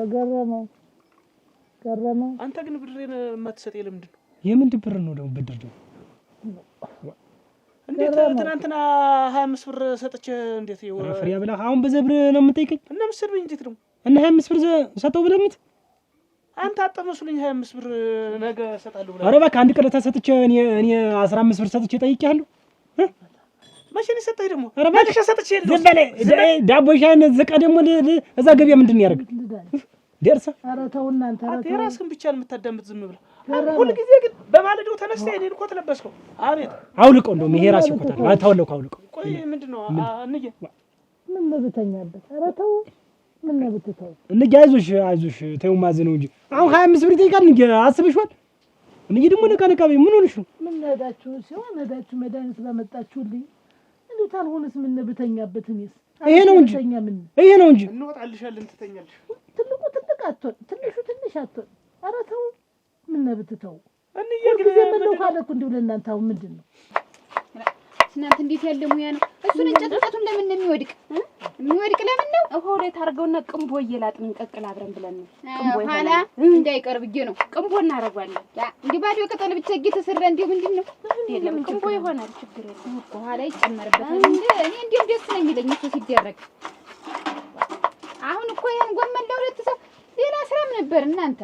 ገረመው አንተ ግን ብድሬን የማትሰጠኝ ለምንድን ነው? የምን ብር ነው ደግሞ ብድር ነው? እንዴት ትናንትና 25 ብር ሰጥቼ እንዴት ፍሬ ብላ አሁን በዘብር ነው የምጠይቀኝ? እና መስልኝ እንዴት ነው? እና 25 ብር ሰጠው ብለምት አንተ አጠመስሉኝ 25 ብር ነገ ሰጣለሁ ብለህ። ኧረ እባክህ አንድ ቀን ተሰጥቼ እኔ 15 ብር ሰጥቼ ጠይቄሃለሁ። መቼ ነው የሰጠኝ ደግሞ? ኧረ እባክህ ሰጥቼ ዝም በለኝ። ዳቦ ሻይን ዝቀ ደግሞ እዛ ገበያ ምንድን ነው ያደርግ ደርሰ? ኧረ ተው እናንተ አንተ የራስህን ብቻ የምታዳምጥ ዝም ብለህ ሁሉ ጊዜ ግን በማለዳው ተነስተህ እኔን እኮ ተለበስከው። አቤት አውልቀው እንደውም ይሄ ራስ ይቆጣል። አታውልቀው አውልቀው። ቆይ ምንድነው እንዬ ምን በተኛበት? ኧረ ተው ምን ነብትተው እንዴ አይዞሽ ተው ማዘነው እንጂ አሁን 25 ብር ይጠይቃል እንዴ? አስበሽዋል? እንዴ ደግሞ ነቃ ምን ሆነሽ ነው? ምን ነዳችሁ ሲሆን ነዳችሁ መድኃኒት ስለመጣችሁልኝ እንዴት አልሆነስ? ምን ነብተኛበት? እኔስ ይሄ ነው እንጂ እንወጣልሻለን ትተኛለሽ። ትልቁ ትልቅ አትሆን ትንሹ ትንሽ አትሆን። ኧረ ተው ምን ነብትተው እንዬ ግን ምነው ካለኩ እንደው ለእናንተ አሁን ምንድን ነው እናንተ እንዴት ያለ ሙያ ነው? እሱን እንጨቱን ለምን ነው የሚወድቅ? የሚወድቅ ለምን ነው? እሆ ላይ ታርገውና ቅንቦ እየላጥን እንቀቅል አብረን ብለን ነው። ቅንቦ ኋላ እንዳይቀር ብዬ ነው ቅንቦ እናደርጋለን። እንዲህ ባዶ ቅጠል ብቻ እየተሰራ እንዲሁ ምንድን ነው? የለም ቅንቦ ይሆናል ችግር የለም። ኋላ ይጨመርበታል። እኔ እንዲሁ ደስ ነው የሚለኝ እሱ ሲደረግ። አሁን እኮ ይሄን ጎመን ለሁለት ሰው ሌላ ስራም ነበር እናንተ።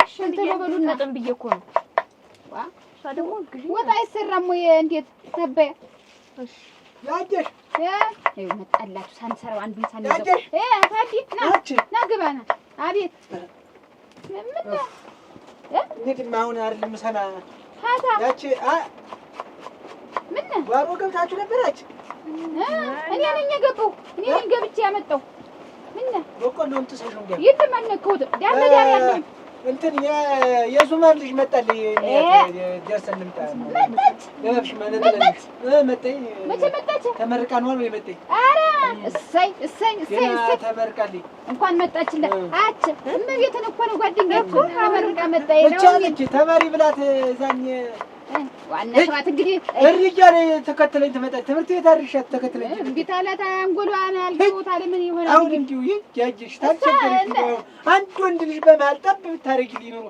እሺ ተለበሉና ጥም ብዬ እኮ ነው። ደግሞ ወጣ አይሰራም ወይ እንዴት ተበየ? እሺ ያጀሽ መጣላችሁ ሳንሰራው አንዱን ሳንዘው ታዲ ና ግባና። አቤት ምን ነው እንዴት አሁን አይደለም ሰና ታታ ያቺ ምን ነው ዋሮ ገብታችሁ ነበራች? እኔ ነኝ የገባው እኔ ነኝ ገብቼ ያመጣው። ምን ነው በቆሎ እንትሰሽ ነው ይት ማነከውት ዳር ያለው እንትን የሱማን ልጅ መጣልኝ ደርሰን እንምጣ መጣች ለብሽ ማለት መጣኝ መቼ መጣች? ተመርቃን ነው የመጣኝ። ኧረ እሰይ ተመርቃልኝ እንኳን መጣችልህ። አች እመቤትን እኮ ነው ጓደኛችሁ ተመርቃ መጣይ ነው እንጂ ተማሪ ብላት ዛኝ ዋና ስራት እንግዲህ እርጃለ ተከተለኝ ትመጣች። ትምህርት ቤት አርሻት ተከተለኝ ቢታላታ አንጎሏን አልተውታል። ምን ይሆናል አሁን እንዲሁ ይያጅሽ ታቸገረሽ አንድ ወንድ ልጅ በመሃል ጠብ ብታረጊልኝ ነው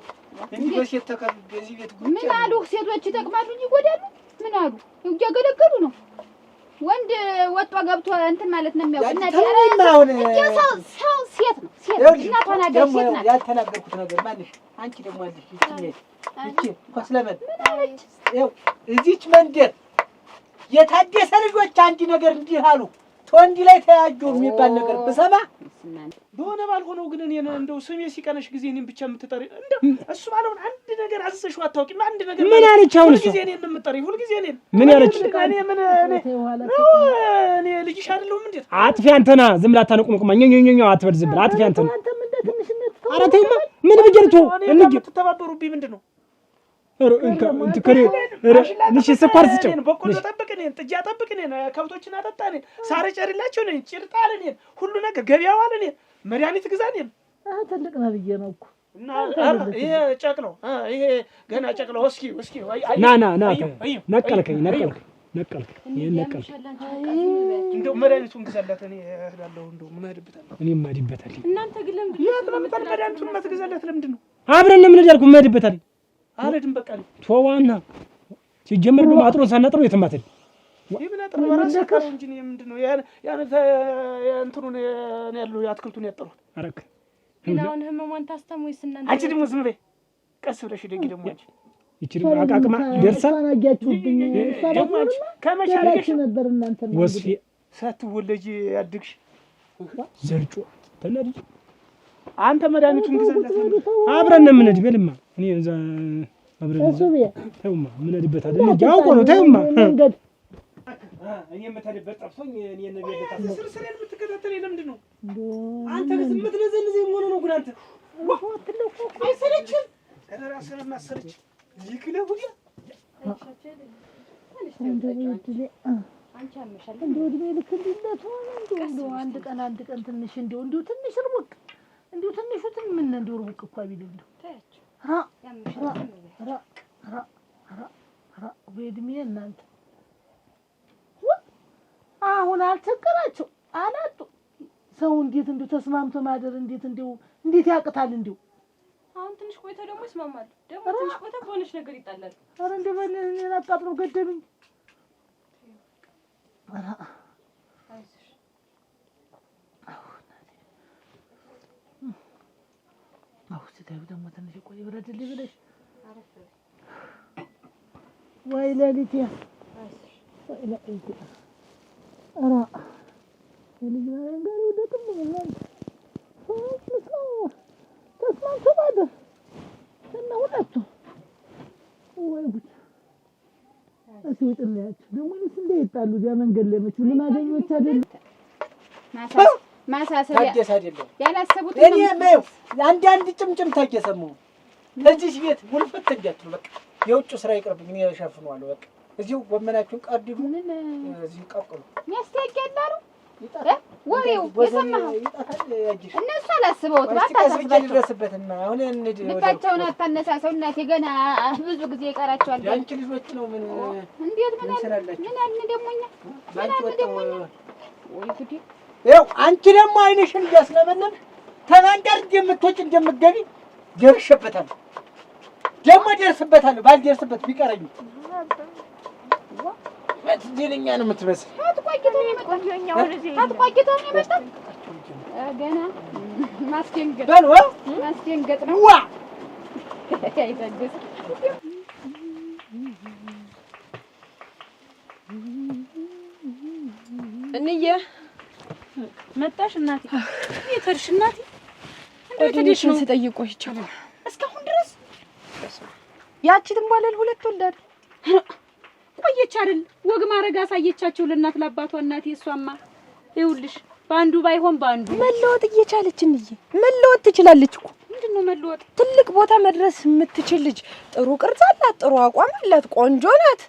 እንዴ? በሴት ተከብ በዚህ ቤት ጉድ ምን አሉ? ሴቶች ይጠቅማሉ እንጂ ይጎዳሉ። ምን አሉ? እያገለገሉ ነው። ወንድ ወጣ ገብቶ እንትን ማለት ነው የሚያውቅ እና ሰው ሴት ነው ሴት እናቷን አገር ሴት ናት። ያልተናገርኩት ነገር ማንሽ አንቺ ደግሞ አለሽ ይቺ ኮስለመን ይኸው እዚች መንደር የታደሰ ልጆች አንድ ነገር እንዲህ አሉ ተወንዲ ላይ ተያጁ የሚባል ነገር ብሰማ በሆነ ባልሆነው ግን እኔ እንደው ስሜ ሲቀነሽ ጊዜ እኔን ብቻ የምትጠሪ እንደው እሱ ባለውን አንድ ነገር አዝሰሽው አታውቂም? አንድ ነገር ምን አለች? አሁን እሱ ጊዜ እኔን የምትጠሪ ሁሉ ጊዜ እኔን ምን አለች? እኔ ልጅሽ አይደለሁም እንዴ? አጥፊ አንተና ዝም ብላ ታነቁምቁማ ኘኘኘ አትበል ዝም ብላ አጥፊ አንተና ኧረ ተይማ ምን ብጀርቱ እንዴ ተባበሩብኝ ምንድነው? እንት ከሬ ንሽ ስኳር ስጨው በቆሎ ጠብቅኔን ጥጃ ጠብቅኔን ከብቶችን አጠጣኔን ሳር ጨሪላቸው ነኝ ጭርጣልኔን ሁሉ ነገር ገበያው አለኔን መድኃኒት ግዛኔን ትልቅ ነው ብዬ ነው እኮ እና ይሄ ጨቅለው ይሄ ገና ጨቅለው እስኪ ና ነቀልከኝ ይሄን ነቀልክ እንደው መድኃኒቱን ግዛላት እኔ እሄዳለሁ እንደው የምሄድበታለሁ እኔ የምሄድበታለሁ እናንተ ግን ለምን መድኃኒቱን የማትገዛላት ለምንድን ነው? አብረን ምን ያልኩ የምሄድበታለሁ አረድም በቃ ቶዋና ሲጀመር ነው አጥሮን ሳናጥረው የተማተል ይብና ጥሩ ወራስ ካሉ እንጂ ምንድነው እንትኑን ያለው ያትክልቱን ያጠሩት አረክ ግን አሁን ህመሟን ታስተሙይስ እናንተ አንቺ ደግሞ ዝም በይ ቀስ ብለሽ ደግ ደግሞ አንቺ ይችሪ አቃቅማ ደርሳ አናጋችሁብኝ ደግሞ አንቺ ከመቻለሽ ነበር እናንተ ወስፊ ሳትወለጂ ያድግሽ ዘርጮ ተነድጅ አንተ መድኃኒቱን ግዛላት አብረን ነው የምንሄድ በልማ እኔ እዛ አብረን ተውማ ምን ሄድበት አይደል እንጂ አውቆ ነው ተውማ መንገድ እኔ የምትሄድበት ጠፍቶኝ እኔ ነብይ ስርስር የምትከታተል ለምንድን ነው አንተ ዝም የምትነዘንዘኝ ሆኖ ነው ግን አንተ አይሰለችም ከራስህ ማሰለች ይክለው ሁሉ አንቺ አመሻል እንደው እድሜ ልክ እንዲለት ሆነ እንደው አንድ ቀን ትንሽ እንደው ትንሽ ርብቅ እንደው ትንሹትን ምን እንደው ርብቅ እኮ ቢል እንደው በእድሜ እናንተ አሁን አልቸገራቸው አላጡ ሰው እንዴት እንደው ተስማምቶ ማደር እንዴት ያቅታል እንደው አሁን ትንሽ ቆይታ ደግሞ ይስማማሉ። ደግሞ ትንሽ ቆይታ በሆነች ነገር ይጣላሉ። ኧረ እንደው እኔን አቃጥለው ገደሉኝ። ኧረ አይዞሽ ስታዩ ደግሞ ትንሽ ቆይ ብረድልኝ ብለሽ ወይ ሌሊቴ ወይ ሌሊቴ ኧረ የልጅ ነገር ወደቅም ይላል ተስማምቶ ማደር እና ሁለቱ ወይ ጉድ እሱ ይጥላያችሁ ደግሞ እንደይጣሉ ያ መንገድ ላይ መች ልማደኞች አይደል ማሳሰቢያ ታገስ አይደለም ያላሰቡት እኔ ነው አንድ ጭምጭም ታገሰሙ እዚህ ቤት ውልፈት እንዲያትሉ በቃ የውጭ ስራ ይቅርብኝ እኔ እሸፍነዋለሁ በቃ እዚሁ ጎመናችሁን ቀርድዱ እዚሁ ቀቅሉ የሚያስተያያላሉ ወሬው የሰማኸው እነሱ አላስበውት ባታስበውበትና አሁን እንድ ልባቸውን አታነሳሰው እናቴ ገና ብዙ ጊዜ ይቀራቸዋል ያንቺ ልጆች ነው ምን እንዴት ምን አልን ደሞኛ ወይ ጉዲ ይኸው አንቺ ደግሞ አይንሽን እያስለመለም ተናንቀር እንደምትወጪ እንደምትገቢ ደርሼበታለሁ ደግሞ ደርስበታለሁ ባልደርስበት ቢቀረኝ ወትዲልኛ ነው የምትመስል አትቆይተው ነው የመጣው ገና ማስደንገጥ በልዋ ማስደንገጥ ነው ዋ አይደግስ እንዬ መጣሽ እናቴ የትርሽ እናቴ እንዴት ሄደሽ ነው ተጠይቆ ይቻላል እስካሁን ድረስ ያቺ ትንባለል ሁለት ወልዳል ቆየች አይደል ወግ ማረጋ ሳየቻቸው ለእናት ለአባቷ እናቴ እሷማ ይኸውልሽ ባንዱ ባይሆን ባንዱ መለወጥ እየቻለች እንዬ መለወጥ ትችላለች እኮ ምንድነው መለወጥ ትልቅ ቦታ መድረስ የምትችል ልጅ ጥሩ ቅርጽ አላት ጥሩ አቋም አላት ቆንጆ ናት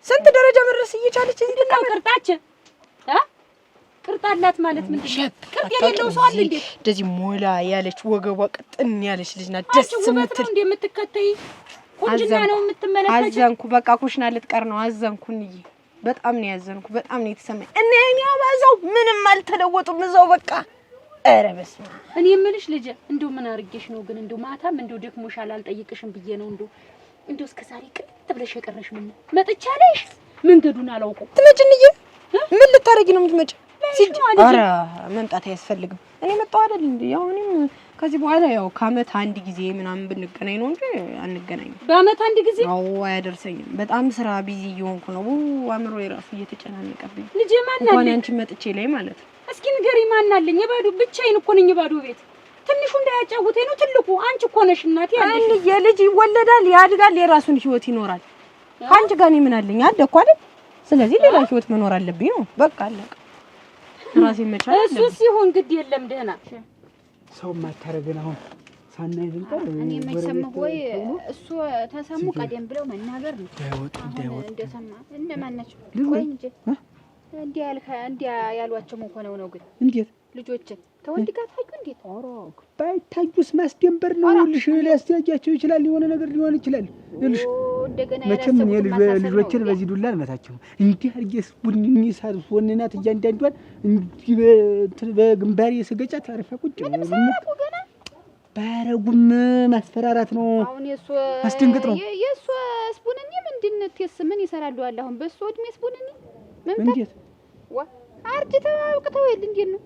ስንት ደረጃ መድረስ እየቻለች ምንድነው ቅርጣች ቅርጣላት ማለት ምንድነው ቅርጥ የሌለው ሰው አለ እንዴ እንደዚህ ሞላ ያለች ወገቧ ቅጥን ያለች ልጅ ናት ደስ የምትል እንደምትከተይ ቁንጅና ነው የምትመለከተው አዘንኩ በቃ ኩሽና ልትቀር ነው አዘንኩኝ በጣም ነው ያዘንኩ በጣም ነው የተሰማኝ እኔ አባዛው ምንም አልተለወጡም እዛው በቃ ኧረ በስመ አብ እኔ የምልሽ ልጅ እንደው ምን አርጌሽ ነው ግን እንደው ማታም እንደው ደክሞሻል አልጠይቅሽም ብዬ ነው እንደው እስከ ዛሬ ቅጥ ብለሽ የቀረሽ ምን መጥቻለሽ መንገዱን አላውቀው ትመጭንዬ ምን ልታረጊ ነው የምትመጪ ኧረ መምጣት አያስፈልግም እኔ መጣሁ አይደል እንዴ ያው እኔም ከዚህ በኋላ ያው ከአመት አንድ ጊዜ ምናምን ብንገናኝ ነው እንጂ አንገናኝም በአመት አንድ ጊዜ አዎ አያደርሰኝም በጣም ስራ ቢዚ እየሆንኩ ነው አእምሮ የራሱ እየተጨናነቀብኝ ልጄ ማን አለ አንቺ መጥቼ ላይ ማለት እስኪ ንገሪ ማን አለኝ የባዶ ብቻዬን እኮ ነኝ የባዶ ቤት ትንሹ እንዳያጫውተኝ ነው ትልቁ አንቺ እኮ ነሽ እናቴ ያለሽ አንቺ የልጅ ይወለዳል ያድጋል የራሱን ህይወት ይኖራል ካንቺ ጋር ምን አለኝ አደኩ አይደል ስለዚህ ሌላ ህይወት መኖር አለብኝ ነው በቃ አለቀ ራሴ መቻል አለብኝ እሱ ሲሆን ግድ የለም ደህና ሰው ማታረገን አሁን ሳናይ ዝንቀር እኔ የማይሰማው ወይ እሱ ተሰሙ ቀደም ብለው መናገር ነው እንዳይወጡ እንደሰማ እነማን ናቸው ቆይ እንጂ እንዲያ ያሏቸው ሆነው ነው ግን እንዴት ልጆች ተወልድ ጋር ታዩ እንዴት አራክ ባይታዩስ ማስደንበር ነው ልሽ ሊያስተያያቸው ይችላል የሆነ ነገር ሊሆን ይችላል ልሽ እንደገና መቼም ልጆችን በዚህ ዱላ አልመታቸው እንዲህ አርጌስ ቡንኝ ሳርስ ወንናት እያንዳንዷን እንዲህ በግንባሬ ስገጫት አረፈ ቁጭ ነው ገና ባረጉም ማስፈራራት ነው አሁን የሱ አስደንግጥ ነው የሱ ስቡንኒ ምንድነው ምን ይሰራሉ አለ አሁን በሱ እድሜ ስቡንኒ እንዴት ዋ አርጅተው አውቅተው ይል እንዴት ነው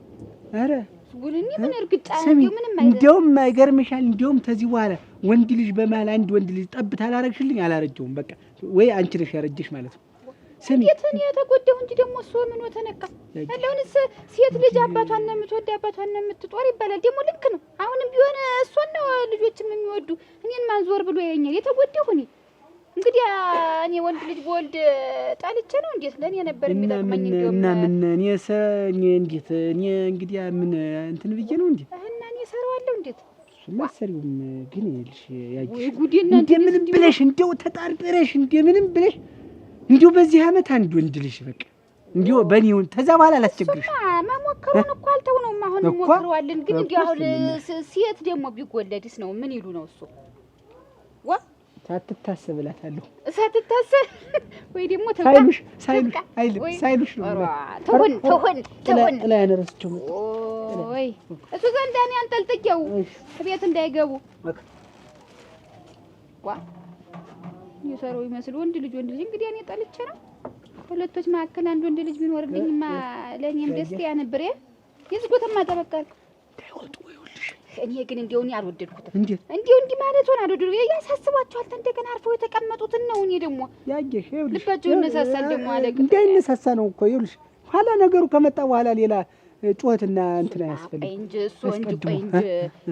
አረ ስቡንኒ ምን እርግጫ ነው ምንም አይደለም እንደውም አይገርምሻል እንደውም ተዚህ በኋላ ወንድ ልጅ በማል አንድ ወንድ ልጅ ጠብታ አላረግሽልኝ አላረጀውም በቃ ወይ አንቺ ነሽ ያረጀሽ ማለት ነው ስሚ የትን የተጎደው እንጂ ደግሞ እሱ ምን ወተነካ ያለውንስ ሴት ልጅ አባቷን ነው የምትወድ አባቷን ነው የምትጦር ይባላል ደግሞ ልክ ነው አሁንም ቢሆን እሷን ነው ልጆችም የሚወዱ እኔን ማንዞር ብሎ ያየኛል የተጎደው እኔ እንግዲህ እኔ ወንድ ልጅ በወልድ ጣልቼ ነው እንዴት ለኔ ነበር የሚጠቅመኝ እንደውም እና ምን እኔ እንዴት እኔ እንግዲህ ምን እንትን ብዬ ነው እንዴ እና እኔ ሰራዋለሁ እንዴት ማሰሪውም ግን ይልሽ ያጅሽ ጉዲና እንደምንም ብለሽ እንደው ተጣርጥረሽ እንደምንም ብለሽ እንደው በዚህ አመት አንድ ወንድ ልጅ በቃ እንደው በኔው ተዛ በኋላ አላስቸግርሽ መሞከሩን እኮ አልተው ነው አሁን ሞክረዋለን ግን እንግዲህ አሁን ሴት ደግሞ ቢጎለድስ ነው ምን ይሉ ነው እሱ ዋ ሳትታሰብላታለሁ ሳትታሰብ ወይ ደግሞ ሳይሉሽ ነው ተሆን ጥላ ያነረስቸው ወይ እሱ ዘንድ እኔ አንጠልጥቄው ቤት እንዳይገቡ ዋ ይሰሩ ይመስል ወንድ ልጅ እንግዲህ እኔ ጠልቼ ነው ሁለቶች መካከል አንድ ወንድ ልጅ ቢኖርልኝማ ለእኔም ደስታ ነበር። ይዝጉትማ ተበቃል እኔ ግን እንደው እኔ አልወደድኩትም። እንደው እንዲህ ማለት ሆነ አልወደድኩ። ያሳስባቸዋል እንደገና አርፈው የተቀመጡትን ነው። እኔ ደግሞ ያየሽ ይኸውልሽ ልባቸው ይነሳሳል ደግሞ አለቅ እንዳይነሳሳ ነው እኮ ይኸውልሽ ኋላ ነገሩ ከመጣ በኋላ ሌላ ጩኸትና እንትን አያስፈልግም እንጂ እሱ እንጂ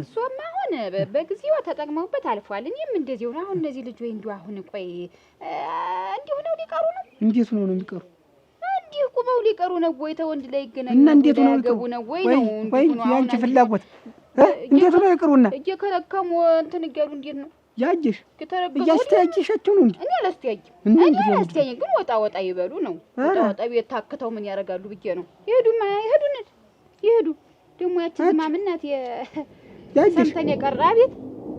እሱማ አሁን በጊዜው ተጠቅመውበት አልፏል። እኔም እንደዚህ ሆነ አሁን እነዚህ ልጅ ወይ እንደው አሁን ቆይ እንዲሁ ነው ሊቀሩ ነው። እንዴት ነው የሚቀሩ? እንዲሁ ቁመው ሊቀሩ ነው ወይ ተወንድ ላይ ይገናኙ እና እንዴት ነው ሊገቡ ነው ወይ ነው ወይ ያንቺ ፍላጎት እንዴት ነው ይቀሩና እየከለከሙ እንትን ይገሉ እንዴት ነው ያጅሽ እያስተያየሻቸው ነው እንዴ? እኔ አላስተያየኝ ግን ወጣ ይበሉ ነው። ወጣ ቤት ታክተው ምን ያደርጋሉ ብዬ ነው። ይሄዱ ደግሞ ያቺ ዝማምናት ሰምተኛ ቀራ ቤት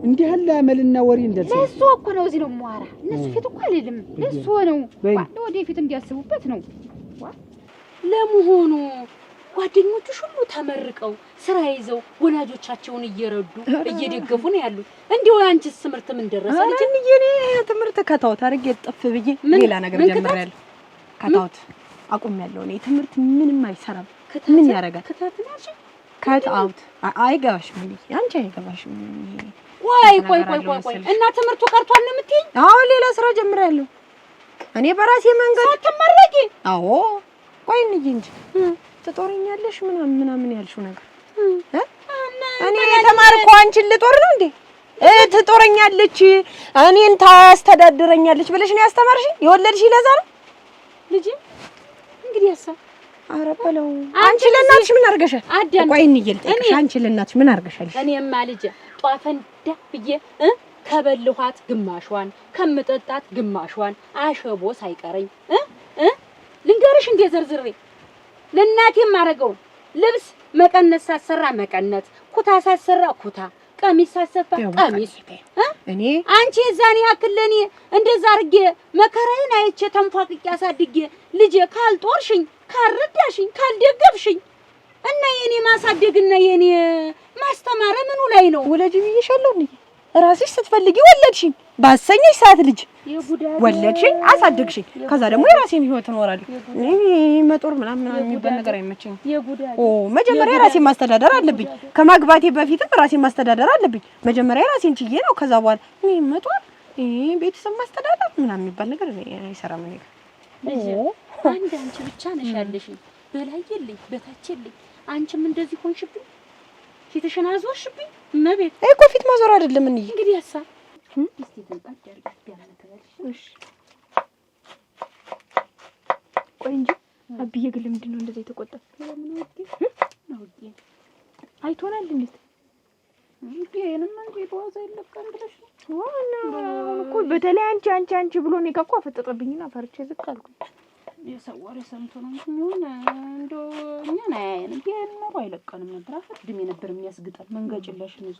እንዲህ ያለ አመልና ወሬ እንደዚህ ለሱ እኮ ነው እዚህ ነው የማወራ። እነሱ ፊት እኮ አይደለም ለሱ ነው ወደፊት እንዲያስቡበት ነው። ለመሆኑ ጓደኞቹ ሁሉ ተመርቀው ስራ ይዘው ወላጆቻቸውን እየረዱ እየደገፉ ነው ያሉት። እንዴው አንቺስ ትምህርት ምን ደረሰ? ልጅ እኔ ትምህርት ከተውት አድርጌ ጥፍ ብዬ ሌላ ነገር ጀምሬያለሁ። ከተውት አቁሜያለሁ። እኔ ትምህርት ምንም አይሰራም። ምን ያደርጋል? ከተውት አይገባሽም። አንቺ አይገባሽም። ቆይ እና ትምህርቱ ቀርቷል ነው የምትይኝ? አዎ ሌላ ስራ ጀምሬያለሁ እኔ በራሴ መንገድ። ሳትመረቂ? አዎ ቆይ እንጂ ትጦርኛለሽ ምናምን ያልሽው ነገር እኔ ተማርኩ አንቺን ልጦር ነው እንዴ? ትጦረኛለች እኔን ታስተዳድረኛለች ብለሽ ነው ያስተማርሽኝ? የወለድሽ ለዛ ነው ልጅ እንግዲህ ያሳ አረበለው አንቺ ለእናትሽ ምን አርገሻል? ቆይ እንይልጥሽ አንቺ ለእናትሽ ምን አርገሻል? እኔማ ልጅ ጧፈንዳ ብዬ ከበልኋት ግማሿን ከምጠጣት ግማሿን አሸቦ ሳይቀረኝ ልንገርሽ እንደ ዘርዝሬ ለእናቴ ማረገው ልብስ መቀነት ሳሰራ መቀነት ኩታ ሳሰራ ኩታ ቀሚስ ሳሰፋ ቀሚስ እኔ አንቺ የዛኔ ያክል ለኔ እንደዛ አርጌ መከራዬን አይቼ ተንፏቅቄ አሳድጌ ልጄ ካልጦርሽኝ ካልረዳሽኝ ካልደገፍሽኝ እና የኔ ማሳደግና የኔ ማስተማር ምኑ ላይ ነው? ወለጅ ብዬሻለሁ እንዴ? ራስሽ ስትፈልጊ ወለድሽኝ ባሰኘሽ ሰዓት ልጅ ወለድሽኝ አሳደግሽኝ። ከዛ ደግሞ የራሴን ህይወት እኖራለሁ። መጦር ምናምን የሚባል ነገር አይመቸኝም። መጀመሪያ ራሴን ማስተዳደር አለብኝ። ከማግባቴ በፊትም ራሴን ማስተዳደር አለብኝ። መጀመሪያ ራሴን ችዬ ነው ከዛ በኋላ መጦር ቤተሰብ ማስተዳደር ምናምን የሚባል ነገር አይሰራም። ነገር አንድ አንቺ ብቻ ነሽ ያለሽኝ። በላይልኝ በታችልኝ አንቺም እንደዚህ ሆንሽብኝ። ፊትሽን አዞርሽብኝ። መቤት እኮ ፊት ማዞር አይደለም እንግዲህ ያሳ እስቲ ተንጣጥ ያርጋት ያመተበልሽ። እሺ ቆይ እንጂ አብዬ ግን ለምንድን ነው እንደዚህ የተቆጣው? ለምን ነው አይቶናል እንዴት ይሄንም እንዴ በዋዛ ይለቀም ብለሽ ነው? ዋና እኮ በተለይ አንቺ ብሎ እኔ ጋር እኮ አፈጠጠብኝና ፈርቼ ዝቅ አልኩኝ። የሰው ወሬ ሰምቶ ነው የሚሆን እንደው እኛን አያየንም። ይሄን ነው አይለቀንም ነበር። አፈድም የነበር የሚያስግጣል መንገጭላሽን ይዞ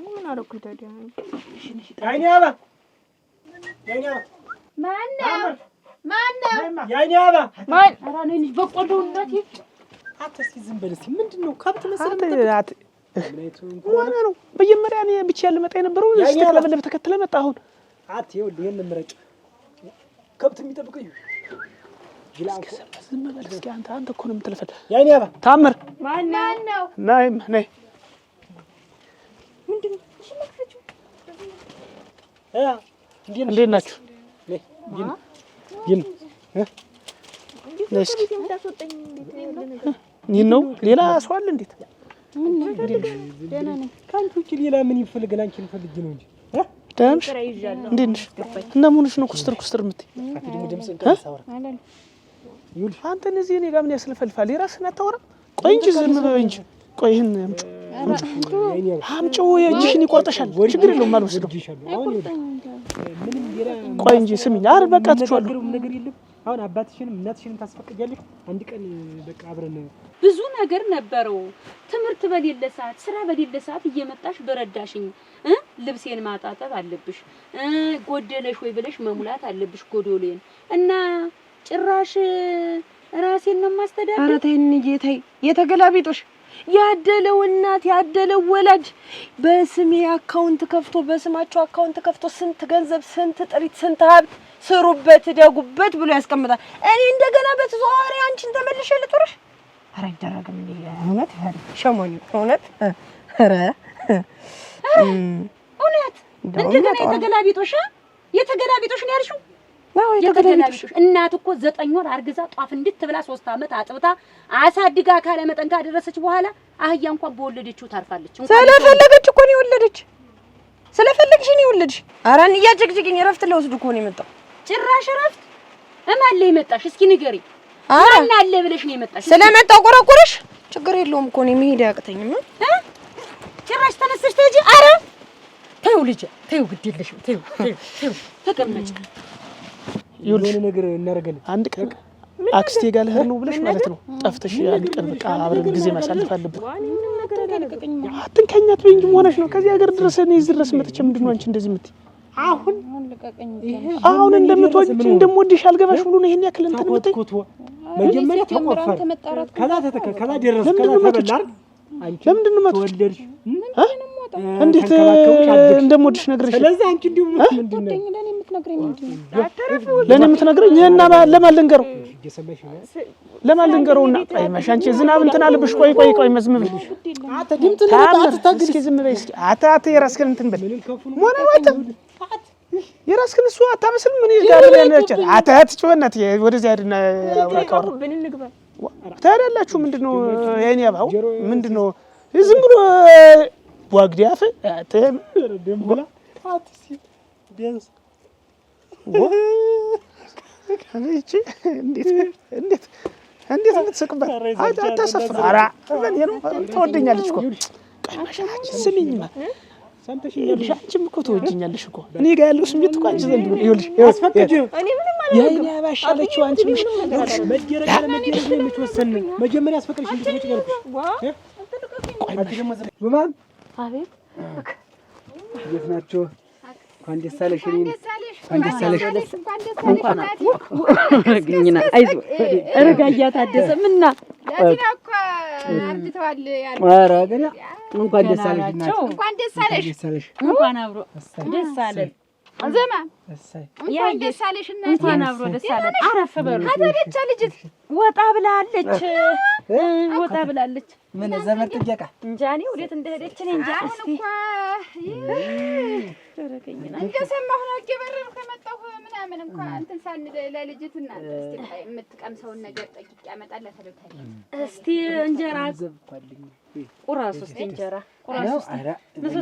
ምን አደረኩኝ ታዲያ? ያኔ አባ ማነው ያኔ አባ ማን ኧረ እኔ ልጅ በቆሎ እናቴ አትስኪ ዝም በል እስኪ። ምንድነው ከብት መሰለህ ሆነ ነው መጀመሪያ እኔ ብቻ ልመጣ የነበረው ስትለበለብ ተከትለ መጣ። አሁን ይኸውልህ ይሄን ምረጭ ከብት የሚጠብቀኝ ጅላንኩ ዝም በል እስኪ። አንተ እኮ ነው የምትለፈል። ያኔ አባ ታምር ማን ነው? ነይ ምንድነው? እሺ መክፈቹ እንዴት ናችሁ? ይሄን ነው ሌላ ሰው አለ? እንዴት ምን ነገር ደህና ነኝ። ካንቺ ውጪ ሌላ ምን ይፈልጋል? አንቺን ፈልጊ ነው እንጂ ደህና እንዴት ነሽ? እና ምንሽ ነው ኩስተር የምትይ? አትደም ድምጽን ከሳወራ ይሁን አንተ እዚህ እኔ ጋር ምን ያስልፈልፋል? የራስህን አታወራም? ቆይ እንጂ ዝም በይ እንጂ። ቆይ ይሄን አምጪው የእጅሽን ይቆርጠሻል። ችግር የለውም አልወስደው። ቆይ እንጂ ስሚኝ። አረ በቃ ትችዋለሁ። ነገር የለም። አሁን አባትሽንም እናትሽንም ታስፈቅጃለሽ። አንድ ቀን በቃ አብረን ብዙ ነገር ነበረው። ትምህርት በሌለ ሰዓት ስራ በሌለ ሰዓት እየመጣሽ በረዳሽኝ። ልብሴን ማጣጠብ አለብሽ፣ ጎደለሽ ወይ ብለሽ መሙላት አለብሽ ጎዶሌን እና ጭራሽ ራሴን ነው የማስተዳደር። ኧረ ተይ እንጂ ተይ፣ የተገላቢጦሽ ያደለው እናት ያደለው ወላጅ በስሜ አካውንት ከፍቶ በስማቸው አካውንት ከፍቶ ስንት ገንዘብ ስንት ጥሪት ስንት ሀብት ስሩበት ደጉበት ብሎ ያስቀምጣል። እኔ እንደገና በተዘዋዋሪ አንቺን ተመልሼ ልጦርሽ? ኧረ አይደረግም። እውነት ይሄ ሸሞኝ እውነት ኧረ እውነት እንደገና የተገላቢጦሽ ነው ያልሽው? ነው የተገላቢጦሽ። እናት እኮ 9 ወር አርግዛ ጧፍ እንድትብላ 3 ዓመት አጥብታ አሳድጋ ካለ መጠን ካደረሰች በኋላ አህያ እንኳን በወለደችው ታርፋለች። ስለፈለገች እኮ ነው የወለደች። ስለፈለግሽ ነው የወለድሽ። ኧረ እያጨቅጭቅኝ እረፍት ለወስድ እኮ ነው የመጣው። ጭራሽ እረፍት እማን ላይ መጣሽ? እስኪ ንገሪኝ። ማን አለ ብለሽ ነው የመጣሽ? ስለመጣው ቆረቆረሽ? ችግር የለውም እኮ ነው መሄድ አያቅተኝም። ጭራሽ ተነስተሽ ትሄጂ? ኧረ ተይው ልጄ ተይው፣ ግድ የለሽም ተይው ተቀመጭ። የሆነ ነገር እናደርጋለን። አንድ ቀን አክስቴ ጋር ልሄድ ነው ብለሽ ማለት ነው ጠፍተሽ አንድ ቀን በቃ አብረን ጊዜ ማሳለፍ አለብን። አትንከኛ ትበይ እንጂ ሆነሽ ነው ከዚህ ሀገር ድረስ እኔ እዚህ ድረስ መጥቼ ምንድን ነው አንቺ እንደዚህ የምትይ? አሁን እንደምወድሽ አልገባሽ ብሎ ነው ይሄን ያክል እንትን የምትይ? መጀመሪያ ተቆፈር ከዛ ደረስ ከዛ ተበላር አንቺ ለምንድን ነው ተወለድሽ? እንዴት እንደምወድሽ ነግረሽ? ስለዚህ አንቺ እንዲሁ ምንድን ነው ለኔ የምትነግረኝ? እና ለማን ልንገረው? ለማን ልንገረውና? አይ ማሽ አንቺ ዝናብ እንትን አለብሽ። ቆይ መዝም ብለሽ አታ ድምጽ ነው አትታግስ። እስኪ ዝም በይ እስኪ። አታ የራስህን እንትን በል ሞነ ወጥ የራስህን እሱ አታመስልም። ምን ይጋር ለነጭ አታ ትጮህነት ወደዚህ አይደና አውራካው ብንንግባ ታዳላችሁ። ምንድነው የኔ አባው ምንድነው ዝም ብሎ ዋግዲያፍ አተም ደምብላ አትሲ ቢያንስ ከነቺ እንዴት እንድትስቅበት አታሰፍራ። ኧረ ምን ነው ትወደኛለች እኮ ቀማሻች ስሚኝማ ሰምተሽኛል። አንቺም እኮ ትወጂኛለሽ እኮ እኔ ጋር ያለው ስሜት እኮ አንቺ ዘንድ ይኸውልሽ አስፈቅጂ እኔ ምንም ማለት የኔ አባሻለችው አንቺ ምሽ መጀመሪያ ለመጀመሪያ ነው የምትወሰነኝ። መጀመሪያ አስፈቅድሽ እንድትመጪ ያልኩሽ አንቺ ደግሞ በማን አቤት እንዴት ናቸው? እንኳን ደስ አለሽ። እንኳን ግኝና አይዞህ ረጋያ ታደሰ ምንና ያቲና እኮ አብድተዋል ያሉ። ኧረ ገና እንኳን ደስ አለሽ እናት፣ እንኳን ደስ አለሽ፣ እንኳን አብሮ ደስ አለን። ዘማ እንኳን ደስ አለሽ እናት፣ እንኳን አብሮ ደስ አለን። አረፍ በሉ። አታደቻ ልጅ ወጣ ብላለች። ምን ዘመድ ጥየቃ እንጃ እኔ ወዴት እንደሄደች እኔ እንጃ። እስቲ እንደሰማሁ ነው ገበረር ከመጣሁ ምናምን እንኳን እንትን ሳንል ለልጅትና እስቲ የምትቀምሰውን ነገር ጠይቄ አመጣላታለሁ። እስቲ እንጀራ ቁራስ እስቲ እንጀራ ቁራስ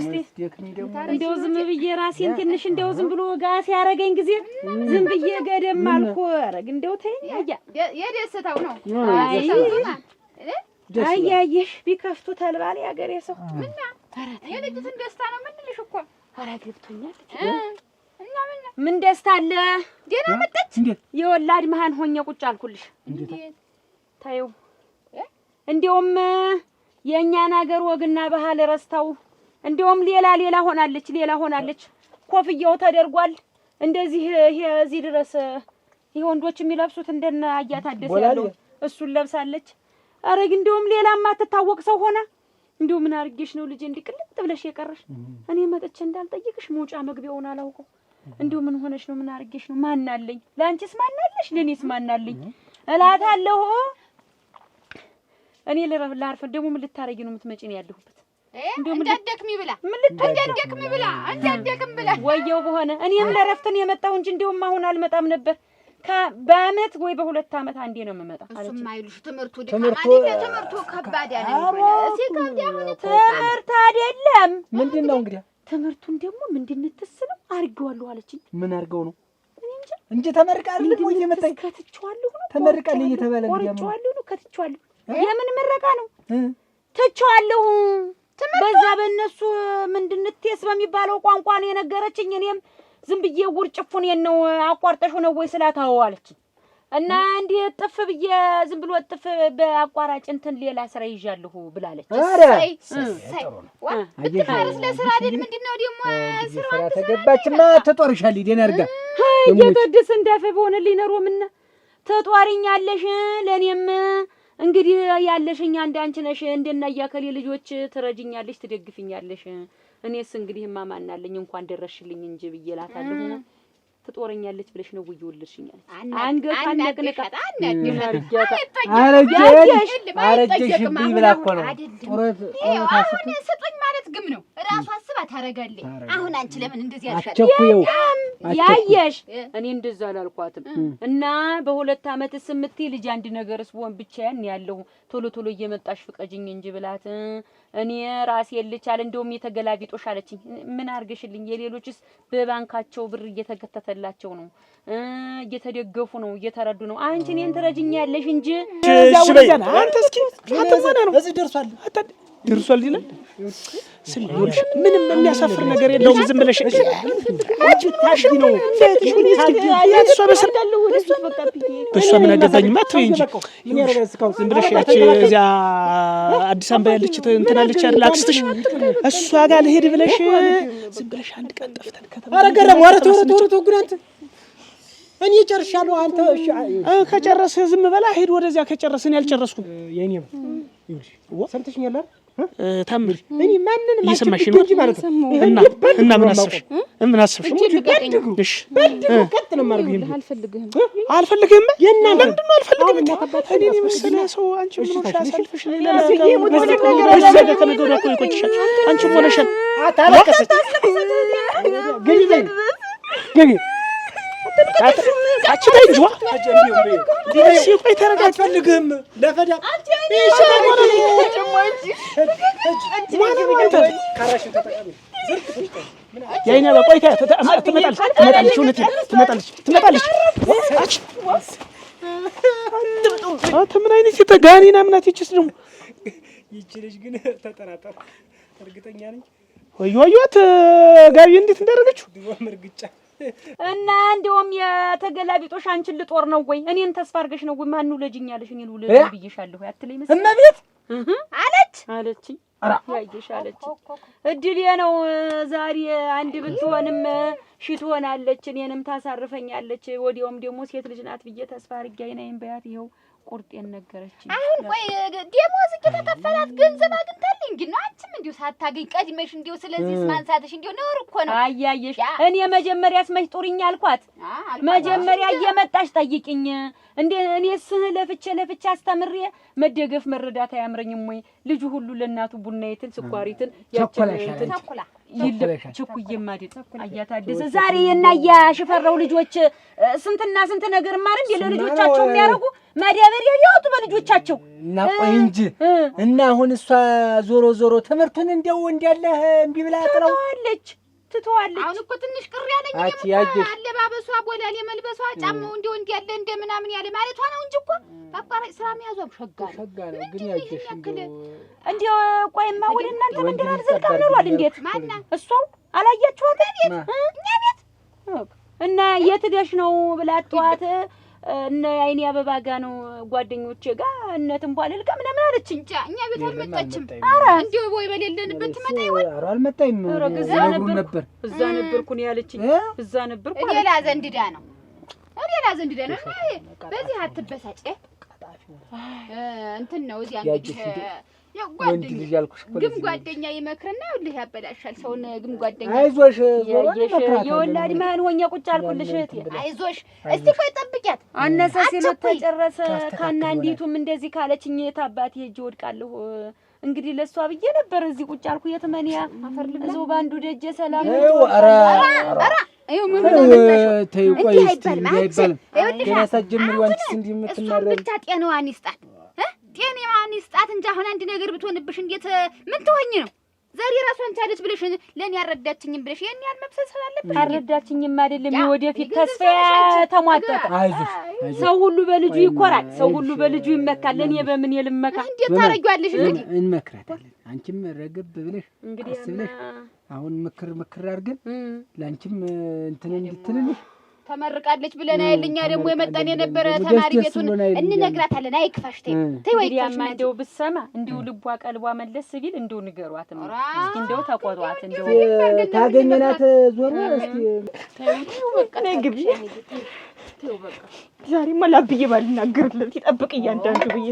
እስቲ እንደው ዝም ብዬ ራሴን ትንሽ እንደው ዝም ብሎ ጋ ሲያረገኝ ጊዜ ዝም ብዬ ገደም አልኩ። አረግ እንደው ተይኝ የደስታው ነው። አያየሽ ቢከፍቱ ተልባል ያገሬ ሰው ምና የልጅትን ደስታ ነው ምንልሽ እኮ ኧረ ገብቶኛል። እና ምን ደስታ አለ? ደህና መጣች። የወላድ መሃን ሆኜ ቁጭ አልኩልሽ። ታዩ እንደውም የእኛን ሀገር ወግና ባህል ረስተው እንደውም ሌላ ሆናለች። ኮፍያው ተደርጓል እንደዚህ ይሄ እዚህ ድረስ ይሄ ወንዶች የሚለብሱት እንደነ አያታደስ ያለው እሱን ለብሳለች። አረግ እንደውም ሌላማ አትታወቅ ሰው ሆና እንደው ምን አርጌሽ ነው ልጄ እንዲቅልጥ ብለሽ የቀረሽ? እኔ መጥቼ እንዳልጠይቅሽ መውጫ መግቢያውን አላውቀው። እንደው ምን ሆነሽ ነው? ምን አርጌሽ ነው? ማን አለኝ? ላንቺስ ማን አለሽ? ለኔስ ማን አለኝ እላታለሁ። እኔ ላርፍ ደግሞ ምን ልታረጊ ነው የምትመጪ ነው ያለሁበት? እንደው ምን እንዳደክሚ ብላ ወየው በሆነ እኔም ለረፍትን የመጣው እንጂ እንደውም አሁን አልመጣም ነበር። በአመት ወይ በሁለት አመት አንዴ ነው የምመጣ አለች። እሱም አይሉሽ ትምህርቱ ከባድ ያለ ነው። ትምህርት አይደለም ምንድነው እንግዲህ ትምህርቱን ደግሞ ምንድነው ተስለው አርገዋለሁ አለችኝ። ምን አርገው ነው እንጂ ተመርቃለሁ ወይ የመጣኝ ከትቻለሁ ነው ተመርቃለሁ እየተባለ ነው ከትቻለሁ። የምን ምረቃ ነው? ትቻለሁ በዛ በእነሱ ምንድነው ቴስ በሚባለው ቋንቋ ነው የነገረችኝ። እኔም ዝም ብዬ ውርጭፉን ነው አቋርጠሽ ነው ወይ ስላታው አለችኝ። እና እንዴ ጥፍ ብዬ ዝም ብሎ ጥፍ በአቋራጭ እንትን ሌላ ስራ ይዣለሁ ብላለች። አይ ብትፈርስ ለስራ አይደል? ምንድነው ደግሞ ስራው ተገባችማ ተጦርሻል። ደና አርጋ እየተደስ እንዳፈ በሆነልኝ ነሮምና ትጦሪኛለሽ ለኔም እንግዲህ ያለሽኝ አንቺ ነሽ እንደናያ ከሌ ልጆች ትረጅኛለሽ ትደግፍኛለሽ እኔስ እንግዲህ ማማናለኝ እንኳን ደረሽልኝ እንጂ ብዬላታለሁ ትጦረኛለች ብለሽ ነው ወይወልሽኛል አንገቷን ነቅነቃት አረጀሽ ብላ እኮ ነው ጦረት አሁን ስጡኝ ማለት ግም ነው ራሷ አስባ ታረጋለች አሁን አንቺ ለምን እንደዚህ ያልሻል አቸኩየው ያየሽ እኔ እንደዛ አላልኳትም እና በሁለት አመት ስምቲ ልጅ አንድ ነገርስ ወን ብቻዬን ያለው ቶሎ ቶሎ እየመጣሽ ፍቀጅኝ እንጂ ብላት እኔ ራሴ ልቻል እንደውም የተገላቢጦሽ አለችኝ ምን አርገሽልኝ የሌሎችስ በባንካቸው ብር እየተከተተላቸው ነው እየተደገፉ ነው እየተረዱ ነው አንቺ እኔን ትረጅኛለሽ እንጂ አንተ እስኪ አትማና ነው እዚህ ደርሷል ይላል ስልሽ ምንም የሚያሳፍር ነገር የለውም ዝም ብለሽ አንቺ ታሽጊ ነው እሷ በሰርዳለው እሷ በቃ በሷ ምን አገባኝ ማትይ እንጂ ዝም ብለሽ ያቺ እዚያ አዲስ አበባ ያለች እንትናለች አይደል አክስትሽ እሷ ጋር ልሄድ ብለሽ ዝም ብለሽ አንድ ቀን ጠፍተን ከተማ አረገረም ወረቶ ጉራንት እኔ ጨርሻለሁ አንተ እሺ ከጨረስህ ዝም በላ ሄድ ወደዚያ ከጨረስን ያልጨረስኩም የኔም ይኸውልሽ ሰምተሽኛል ታምሪ እኔ ማንንም እየሰማሽ ነው እና ምን አሰብሽ እሺ ቀጥ ነው ማርገው አልፈልግም ለምንድን ነው አልፈልግም እኔ መሰለ ሰው አንቺ ምን ሆነሽ አሳልፈሽ ነገር ከነገሩ እኮ ይቆጭሻል አንቺ ሆነሻል አታለቀሰች ግቢ አቺ ታይጆ ሲቆይ ተረጋጋ አትፈልግም ለፈዳ እሺ ካራሽን ተጠቀሚ ያይና በቆይታ ትመጣለች አንተ ምን አይነት የተጋኒና ምናት ይችስ ነው ይችልሽ ግን ተጠራጠር እርግጠኛ ነኝ ወዮት ጋቢ እንዴት እንዳደረገችው ምርግጫ እና እንደውም የተገላቢጦሽ አንቺን ልጦር ነው ወይ እኔን ተስፋ አድርገሽ ነው ወይ ማን ለጅኛለሽ እኔ ልውለድ ብዬሻለሁ ያትለኝ መስል እመቤት አለችኝ ያይሽ አለች እድል ነው ዛሬ አንድ ብትሆንም ሺ ትሆናለች እኔንም ታሳርፈኛለች ወዲያውም ደግሞ ሴት ልጅ ናት ብዬ ተስፋ አድርጌ አይናይም በያት ይኸው ቁርጤን ነገረችኝ አሁን ቆይ ደሞዝ እየተከፈላት ገንዘብ አግኝታለኝ ግን አንቺም እንዲሁ ሳታገኝ ቀድመሽ እንዲሁ ስለዚህ ማንሳትሽ እንዲሁ ነውር እኮ ነው አያየሽ እኔ መጀመሪያስ መች ጦርኛ አልኳት መጀመሪያ እየመጣሽ ጠይቂኝ እንዴ እኔስ ለፍቼ አስተምሬ መደገፍ መረዳት አያምረኝም ወይ ልጁ ሁሉ ለናቱ ቡናይትን ስኳሪትን ያቸለንትን ችኩዬም አይደል አያታደሰ ዛሬ የናያ ሽፈራው ልጆች ስንትና ስንት ነገር ማር እንደ ለልጆቻቸው የሚያረጉ ማዳበሪያ ያወጡ በልጆቻቸው እና ቆይ እንጂ እና አሁን እሷ ዞሮ ትምህርቱን እንደው እንዲያለ እምቢ ብላ ትተዋለች አሁን እኮ ትንሽ ቅር ያለኝ አለባበሷ ቦላሌ መልበሷ ጫማው እንደው እንዲያለ እንደምናምን ያለ ማለቷ ነው እንጂ እኮ አቋራጭ ስራ የሚያዟም ሸጋ ነው ግን ያየሽ እንደው ቆይማ ወደ እናንተ መንደር አልዘልቃም ኖሯል እንዴት ማና እሷው አላያችኋት እኛ ቤት እና የት ደሽ ነው ብላ ጠዋት እነ አይኔ አበባ ጋር ነው ጓደኞቼ ጋር እነትም ባልልቀ ምናምን አለችኝ እኛ ቤት አልመጣችም ኧረ እንዴው ወይ በሌለንበት ትመጣ ይሆን ኧረ አልመጣይም ነበር እዛ ነበርኩ ነው ያለችኝ እዛ ነበርኩ ሌላ ዘንድዳ ነው በዚህ አትበሳጭ እንትን ነው እዚያ እንግዲህ ወንድ ልጅ ያልኩሽ እኮ ግም ጓደኛ ይመክርና ሁሉ ያበላሻል ሰውን ግም ጓደኛ አይዞሽ የወላድ ማን ሆኛ ቁጭ አልኩልሽ እህቴ አይዞሽ እስቲ ቆይ ጠብቂያት አነሰ ሲሉት ተጨረሰ ካና እንዲቱም እንደዚህ ካለችኝ የታባቴ ሄጄ ወድቃለሁ እንግዲህ ለሷ ብዬ ነበር እዚህ ቁጭ አልኩ የትመንያ እዛው ባንዱ ደጀ ሰላም ኧረ አይው ምን አመጣሽ ተይ ቆይ እስቲ አይባልም ገና ሳትጀምሪ አንቺስ እንዲህ የምትናረር ብቻ ጤናዋን ይስጣት ጤናዋን ይስጣት እንጂ አሁን አንድ ነገር ብትሆንብሽ እንዴት ምን ትሆኝ ነው ዛሬ ራሷን ቻለች ብለሽ ለኔ ያረዳችኝም ብለሽ የኔ ያልመብሰል አለብሽ አረዳችኝም አይደለም ወደፊት ተስፋ ተሟጠጠ አይዞሽ ሰው ሁሉ በልጁ ይኮራል ሰው ሁሉ በልጁ ይመካል ለኔ በምን ይልመካ እንዴት ታረጋለሽ እንግዲህ እንመክራታለን አንቺም ረገብ ብለሽ እንግዲህ አሁን ምክር አድርገን ላንቺም እንትን እንድትልልሽ ተመርቃለች ብለን አይልኛ ደግሞ የመጣን የነበረ ተማሪ ቤቱን እንነግራታለን አይክፋሽ ተይ ወይ እንደው ብሰማ እንደው ልቧ ቀልቧ መለስ ሲል እንደው ንገሯት ነው እስኪ እንደው ተቆጧት እንደው ታገኘናት ዞር እስኪ ተይው በቃ ነይ ግቢ ተይው በቃ ዛሬማ ላብዬ ባልናገርለት ይጠብቅ እያንዳንዱ ብዬ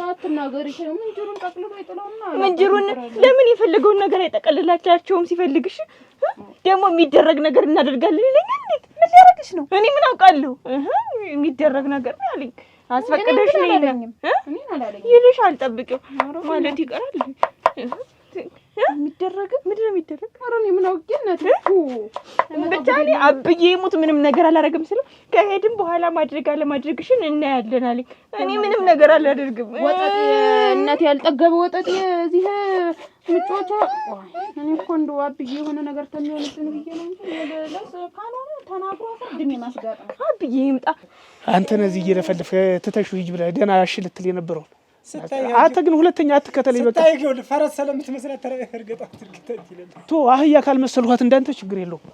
አትናገሪ። ተይው ምንጅሩን ጠቅልሎ ይጥለውና ምንጅሩን ለምን የፈለገውን ነገር አይጠቀልላቸውም ሲፈልግሽ ደግሞ የሚደረግ ነገር እናደርጋለን ይለኛል። እንዴት ምን ሊያረግሽ ነው? እኔ ምን አውቃለሁ? የሚደረግ ነገር ነው ያለኝ። አስፈቅደሽ ነው ይልሽ አልጠብቂው ማለት ይቀራል። የሚደረግ ምንድን ነው የሚደረግ? ኧረ እኔ ምን አውቄ እናቴ ብቻ እኔ አብዬ ይሙት ምንም ነገር አላደርግም ስለው ከሄድን በኋላ ማድረግ አለማድረግሽን እናያለን አለኝ። እኔ ምንም ነገር አላደርግም። ወጠጤ እናቴ ያልጠገበ ወጠጤ እዚህ ምጮቻ እኔ እኮ እንደው አብዬ የሆነ ነገር ተሚሆንብን ብዬ ነው እንጂ ለለስ ካልሆነ ተናግሮ አፈድም ማስጋጣ አብዬ ይምጣ። አንተ ነዚህ እየለፈልፈ ትተሽው ሂጅ ብለህ ደህና እሺ ልትል የነበረው አንተ ግን ሁለተኛ አትከተለኝ። በቃ ታይገው ፈረስ ስለምትመስላት ተረጋግጣ ትርግታ ይችላል። ቶ አህያ ካልመሰልኋት እንዳንተ ችግር የለውም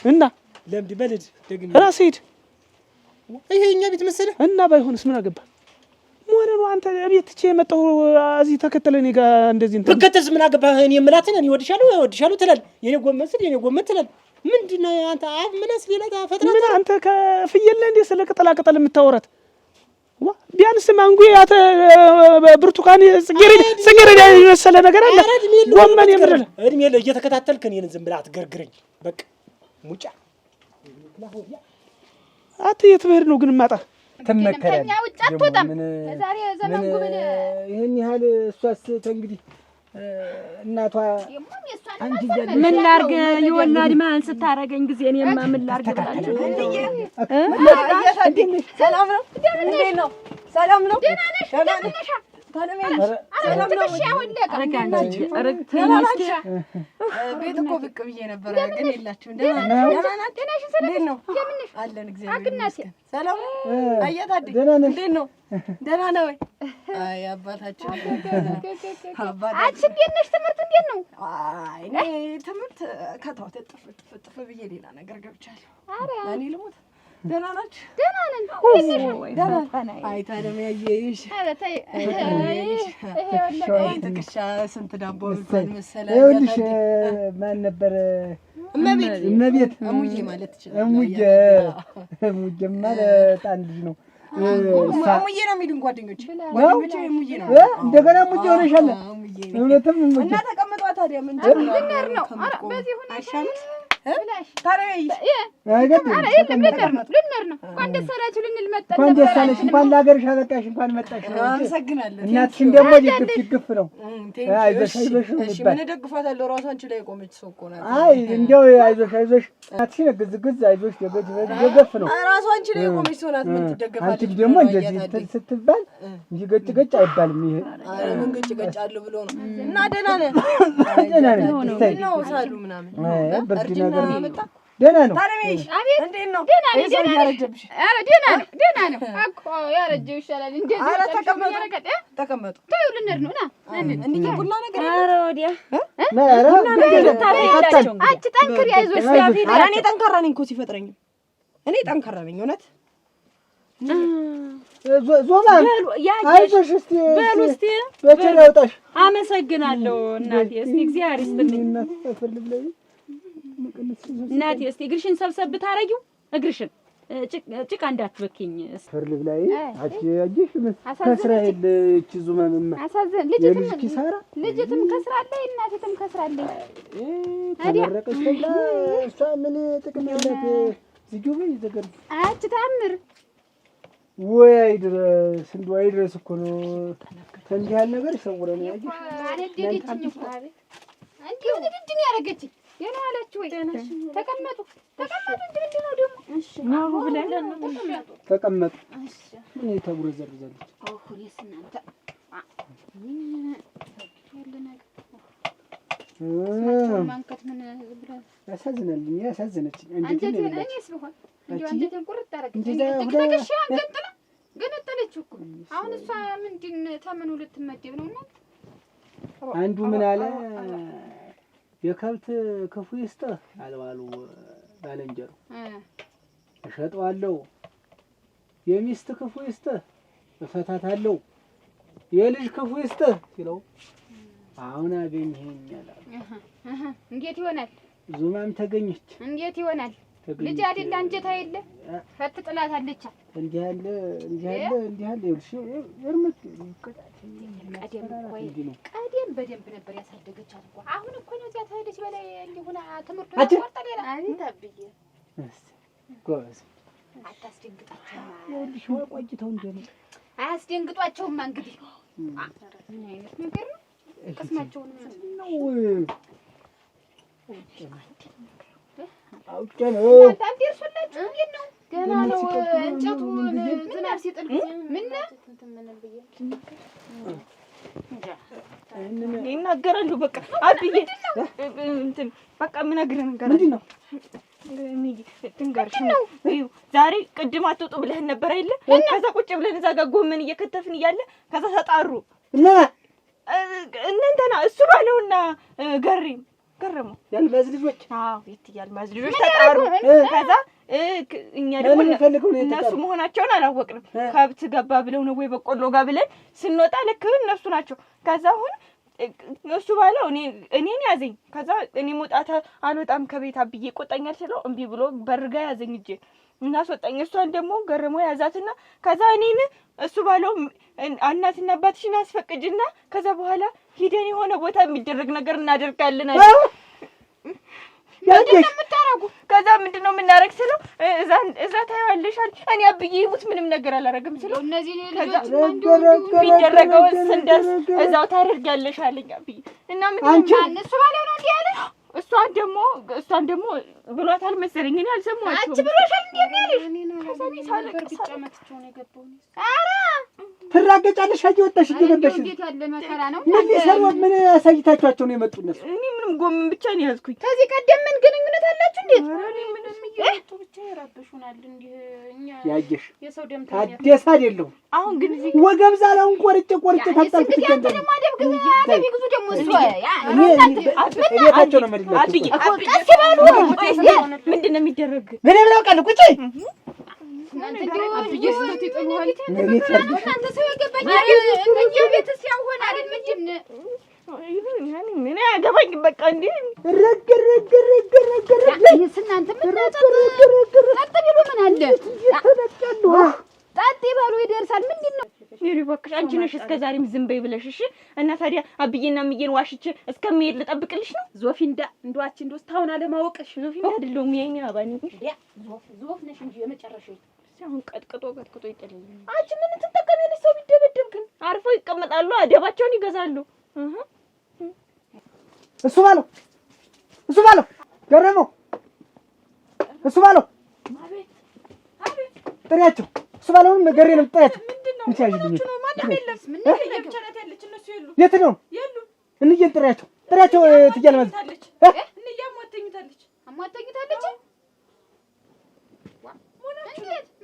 እና ለምዲ በልድ ደግም ራስ ሂድ። ይሄ እኛ ቤት መሰለህ እና ባይሆንስ ምን አገባ ሞነ ነው አንተ ቤት ትቼ የመጣሁ እዚህ ተከተለ እኔ ጋር እንደዚህ እንትን በከተስ ምን አገባ? እኔ የምላትን እኔ ወድሻለሁ ትላል። የኔ ጎመን ትላል። ምንድነው አንተ አፍ ምንስ ሌላ ፈጥራ ምን አንተ ከፍየል እንደ ስለ ቅጠላ ቅጠል የምታወራት ቢያንስ ማንጎ ያተ ብርቱካን ጽጌረዳ የመሰለ ነገር አለ። ጎመን የምርል እድሜ እየተከታተልክ እኔን ዝም ብለህ አትገርግረኝ። በቃ ሙጫ አት የት ብሄድ ነው ግን ማጣ ተመከረኝ ውጭ አትወጣም። ዛሬ ዘመን ጉብል ይሄን ያህል እሷስ እንግዲህ እናቷ አንቺ ምን ላርግ የወላድ ማን ስታረገኝ ጊዜ እኔማ ምን ላርግ ብላለች። ሰላም ነው? እንዴት ነው? ሰላም ነው? ደህና ነሽ? ቤት እኮ ብቅ ብዬ ነበረ ግን የላችሁም። ደህና ነው? አለን እግዚአብሔር ይመስገን። ሰላም ነው? አያታዲ እንዴት ነው? ደህና ነው ወይ? አይ አባታችን አንቺ እንዴት ነሽ? ትምህርት እንዴት ነው? አይ እኔ ትምህርት ከተውት ጥፍ ብዬ ሌላ ነገር ገብቻለሁ። እኔ ልሞት። ደህና ናችሁ? ደህና ነን። ደህና አይ ታዲያ ያየሽ ኧረ ተይ ትክሻ ስንት ዳቦ ብዛት መሰለ። ይኸውልሽ ማን ነበር? እመቤት እሙዬ ማለት ይችላል። እሙዬ ማለት አንድ ልጅ ነው። እሙዬ ነው የሚሉን ጓደኞቼ እሙዬ ነው። እንደገና እሙዬ ሆነሻል። እውነትም እሙዬ እና ተቀምጧ ታዲያ ምን ልንሄድ ነው? ኧረ በዚህ ሁኔታ አይሻልም? ልንሄድ ነው። እንኳን ደስ አላችሁ ልንል መጣን። እንኳን ደስ አለሽ። እንኳን ለሀገርሽ አበቃሽ። እንኳን መጣሽ። አመሰግናለሁ። እናትሽን ደግሞ ድግፍ ነው። አይዞሽ እሺ ምን ደግፋታለሁ? ራሷ አንቺ ላይ የቆመች ሰው እኮ ናት። አይ እንደው አይዞሽ እናትሽን ግዝ አይዞሽ ደገፍ ነው። ራሷ አንቺ ላይ የቆመች ሰው ናት። ምን ትደገፋለች? አንቺ ደግሞ እንደዚህ ስትባል እንጂ ገጭ አይባልም። ይሄ አረ ምን ገጭ አለው ብሎ ነው። እና ደህና ነህ? ደህና ነኝ ነው ሳሉ ምናምን ብርድ ነገር ደህና ነው። ታረሜሽ አቤት እንዴት ነው? ደህና ነኝ። ደህና ያረጀብሽ? ኧረ ደህና ነው እኮ ያረጀው ይሻላል። እንደዚህ ኧረ ተቀመጡ። ተይው ልንሄድ ነው። ና እንዴ ቡና ነገር ኧረ ወዲያ አንቺ ጠንክሪ፣ አይዞሽ። ኧረ እኔ ጠንካራ ነኝ እኮ ሲፈጥረኝም እኔ ጠንካራ ነኝ እውነት። ዞማ አይዞሽ። እስቲ በሉ እስቲ በቸር ያውጣሽ። አመሰግናለሁ እናቴ። እስቲ እግዚአብሔር ይስጥልኝ እናቴ። እስቲ እግርሽን ሰብሰብ ብታረጊው እግርሽን ጭቃ እንዳትበኪኝ። ፈርልብ ላይ አጅሽ ከስራኤል እቺ ዙማምማ አሳዘን ልጅ ኪሳራ ልጅትም ከስራለኝ እናቴትም ከስራለኝ ተመረቀች ተብላ እሷ ምን ጥቅም ያላት ዝጁብ ይዘገር አች ታምር ወይ አይድረስ እንደው አይድረስ እኮ ነው። እንዲህ ያለ ነገር ይሰውረን ያጂ አነደደችኝ እኮ አቤት እንዲሁ እንድን ያረገችኝ የኔ አለች ወይ ተቀመጡ እንዴ ነው ደግሞ እሺ ነው ብለን ተቀመጡ። እሺ ምን ተጉረዘርዛለች? አው ሁሌስ እናንተ ያለ ነገር ማንከት ምን ብላ ያሳዝናልኝ ያሳዝነችኝ እንዴ እኔስ ብሆን እንዴ አንተ ቁርጥ ታረገች ገነጠለች እኮ አሁን እሷ ምንድን ተመኑ ልትመደብ ነውና አንዱ ምን አለ የከብት ክፉ ይስጥህ አልዋሉ ባለንጀሩ እሸጠዋለሁ፣ የሚስት ክፉ ይስጥህ እፈታታለሁ፣ የልጅ ክፉ ይስጥህ ሲለው አሁን አገኘኸኝ አለ። እንዴት ይሆናል? ዙማም ተገኘች። እንዴት ይሆናል? ልጅ አይደለ አንጀታ የለ ፈት ጥላት አለች። እንዲህ ያለ ይኸውልሽ እርምት ቀደም በደንብ ነበር ያሳደገቻት እኮ። አሁን እኮ ነው እዚያ ተሄደች በላይ እንዲሁና ትምህርቱ ወጣ ሌላ አቤት አብዬ ጎበዝ አታስደንግጣቸውማ። ይኸውልሽ ወይ ቆይተው እንደምን አያስደንግጧቸውማ። እንግዲህ ምን አይነት ነገር ነው? ቅስማቸውን ነው አውቄ ነው ታንዴርሱላችሁ እንዴት ነው? ገና ነው እንጨቱ ዝናብ ሲጥል ምን ይናገራሉ። በቃ አብዬ እንትን በቃ የምነግርህ ነገር ምንድን ነው? ትንገርሽ ነው። ይኸው ዛሬ ቅድም አትወጡ ብለህን ነበር አይደለ? ከዛ ቁጭ ብለን እዛ ጋር ጎመን እየከተፍን እያለ ከዛ ተጣሩ እና እንትና እሱ ባለውና ገረመው ያልማዝ ልጆች ቤት ያልማዝ ልጆች ተጣሩ። ከዛ እኛ ደግሞ እነሱ መሆናቸውን አላወቅንም። ከብት ገባ ብለው ነው ወይ በቆሎ ጋር ብለን ስንወጣ ልክ እነሱ ናቸው። ከዛ አሁን እሱ ባለው እኔን ያዘኝ። ከዛ እኔ መውጣት አልወጣም ከቤት አብዬ ቆጣኛል ስለው እምቢ ብሎ በርጋ ያዘኝ እጄ እናስወጣኝ። እሷን ደግሞ ገረመው ያዛትና ከዛ እኔን እሱ ባለው እናትና አባትሽን አስፈቅጅና ከዛ በኋላ ሂደን የሆነ ቦታ የሚደረግ ነገር እናደርጋለን አለ። ምንድነው የምታረጉ? ከዛ ምንድነው የምናረግ ስለው እዛ ታያለሻል። እኔ አብዬ ይሙት ምንም ነገር አላረግም ስለው እነዚህ ልጆች የሚደረገው ስንደርስ እዛው ታደርጊያለሽ አለኝ አብዬ። እና ምን እሱ ባለው ነው እንዲህ ያለ እሷን ደግሞ ብሏታል መሰለኝ። እኔ አልሰማሁም። አንቺ ብሎሻል እንዴ ያለሽ? ከሰኒ ሳለቅስ ጨመትቸው ነው የገባው። ኧረ ትራገጫለሽ እየወጣሽ እየገባሽ እንዴት ያለ መከራ ነው። ምን ሊሰሩ ምን አሳይታችኋቸው ነው የመጡ እነሱ? እኔ ምንም ጎምን ብቻ ነው ያዝኩኝ። ከዚህ ቀደም ምን ግንኙነት አላችሁ እንዴት? እኔ ምንም እየወጡ ብቻ ይራበሹናል። እንዴ እኛ ያየሽ የሰው ደም ታደሰ አይደለም። አሁን ግን እዚህ ወገብ ዛላውን ቆርጬ ታጣልኩት እንዴ ደግሞ አደብ ግን አደብ ይግዙ ደግሞ እሱ ቤታቸው ነው መድላቸው። አብዬ ቀስ ባሉ ምንድን ነው የሚደረግ? ምን ብለው ቃል ቁጭ አብዬ ስተት ይጥሉሃል። እናንተ ሰው የገባኝ እንዴ ቤት ሲያሆን አይደል ምንድን ምን ያገባኝ በቃ እንዴ ይሄስ እናንተ ምን ጠጥ ቢሉ ምን አለ ጠጥ ይበሉ ይደርሳል። ምንድን ነው ይሪ እባክሽ አንቺ ነሽ እስከ ዛሬም ዝም በይ ብለሽ እሺ። እና ታዲያ አብዬና እምዬን ዋሽቼ እስከምሄድ ልጠብቅልሽ ነው? ዞፊንዳ እንደዋች እንደውስታውን አለማወቅሽ ዞፊንዳ አይደለሁም ያይኔ አባኒ ዞፍ ነሽ እንጂ የመጨረሻው አሁን ቀጥቅጦ ይጥልኝ። አንቺ ምን ትጠቀሚያለሽ? ሰው ቢደበደብ ግን አርፎ ይቀመጣሉ፣ አደባቸውን ይገዛሉ። እሱ ባለው ገረመው እሱ ባለው ጥሪያቸው እሱ ባለውንም ገሬንም ጥሪያቸው ምንድነው የት ነው እንዬን ጥሪያቸው ትያለማዝ አሟተኝታለች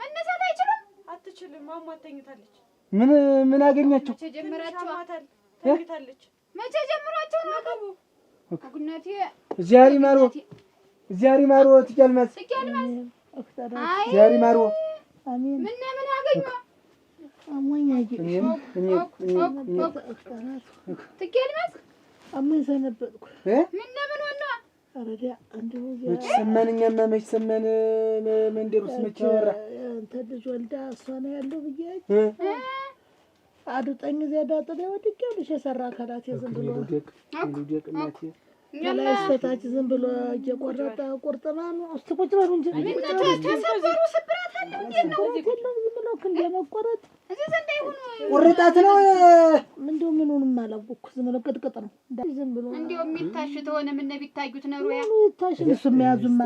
መነሳት አይችልም። አትችልም። አሟተኝታለች። ምን አገኛቸው? መቼ ጀምራቸው ነው? አጉናቴ ዚያሪ ማሮ ትያለማዝ ዚያሪ ማሮ አሜን ምን አገኙ? አሞኛዬ ትያለማዝ አሞኝ ሰነበትኩ። ምን ሆነ? አረዳ አንዱ መች ሰማንኛማ መች ሰማን መንደር ውስጥ መች አወራ አንተ ልጅ ወልዳ እሷ ነው ያለው ብዬሽ አዱጠኝ እዚያ ዳጥሬ ወድቄልሽ የሰራ አካላት ዝም ብሎ ከላይ እስከታች ዝም ብሎ እየቆረጠ ቁርጥማኑ እስቲ ቁጭ በሉ እንጂ ተሰበሩ ስብራት አለ እንዴ ነው? ዝም ብሎ ክንዴ መቆረጥ እዚህ ዘንድ አይሆኑ ቁርጣት ነው። ምንድነው ምኑንም አላወቅኩ። ዝም ብሎ ቅጥቅጥ ነው ዝም ብሎ እንዴው የሚታሽ ተሆነ ምን ቢታዩት ነው ያ ታሽ እሱም ያዙማ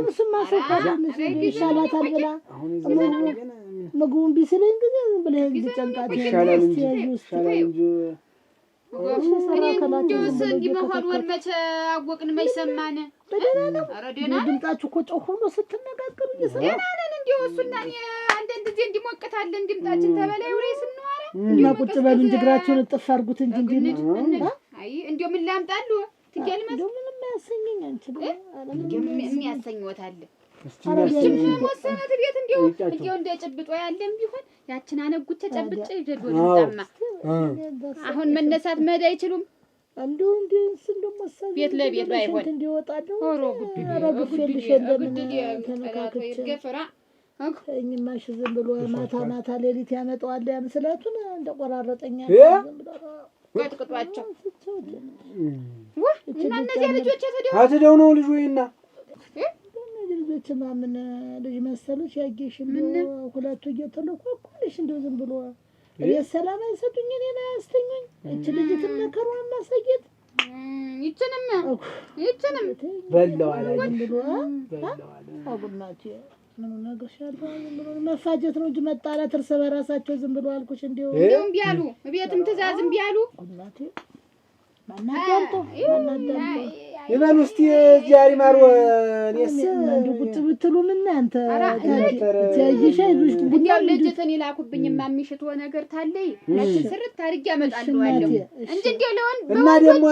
እሱም ማሰካልሽ ይሻላታል ብላ ምግቡን ቢስለኝ ግን ዝም ብለህ እንድጨንቃት ይሻላል እንጂ እንዲውስ እንዲህ መሆኑን መቼ አወቅን? መች ሰማን? ኧረ ደህና ነን። ድምጣችሁ እኮ ጮህ ሆኖ ስትነጋገሩ ደህና ነን። እንዲው እሱና እኔ አንዳንድ ጊዜ እንዲሞቅታለን ድምጣችን ተበላይ ወሬ ስንዋራ እና ቁጭ በሉ እንጂ እግራችሁን እጥፍ አድርጉት እንጂ አይ እንዲው ምን ላምጣሉ ትገልመስ እንደው ምንም አያሰኘኝ አንቺ የሚያሰኝዎታል ወሰነት ቤት እንዲው እንደ ጭብጦ ያለም ቢሆን ያችን አነጉቼ ጨብጬ ይደዶ ልጣማ አሁን መነሳት መሄድ አይችሉም። እንደው መሳብ ቤት ለቤት ባይሆን እንዲወጣለው ኦሮ ጉድ ተነካከች ገፈራ እኝማሽ ዝም ብሎ ማታ ሌሊት ያመጣዋል ያን ስለቱን እንደቆራረጠኛ ዝም ብሎ ቀጥቅጧቸው እና እነዚህ ልጆች አትደው ነው ልጅ ወይና ልጆች ማምን ልጅ መሰሉሽ ያጌሽ ሁለቱ እየተለቆቁልሽ እንደው ዝም ብሎ የሰላም አይሰጡኝ እኔን አያስተኙኝ እቺ ልጅ ትነከሯን ማሰየት ይችንም በለዋል አጉናቴ ምን ነገርሻለሁ ዝም ብሎ መፋጀት ነው እንጂ መጣላት እርስ በራሳቸው ዝም ብሎ አልኩሽ እንደው እምቢ አሉ ቤትም ትእዛዝ እምቢ አሉ አጉናቴ ማናዳንቶ ይበሉ እስቲ ዛሬ ማሩ እኔስ እንደ ቁጭ ብትሉ ምን አንተ ታይሽ አይዞሽ እንዴው ልጅትን ይላኩብኝማ የሚሽት ነገር ታለይ ለዚህ ስርት አድርጌ አመጣለሁ አለው እንጂ እንዴው ለወን እና ደግሞ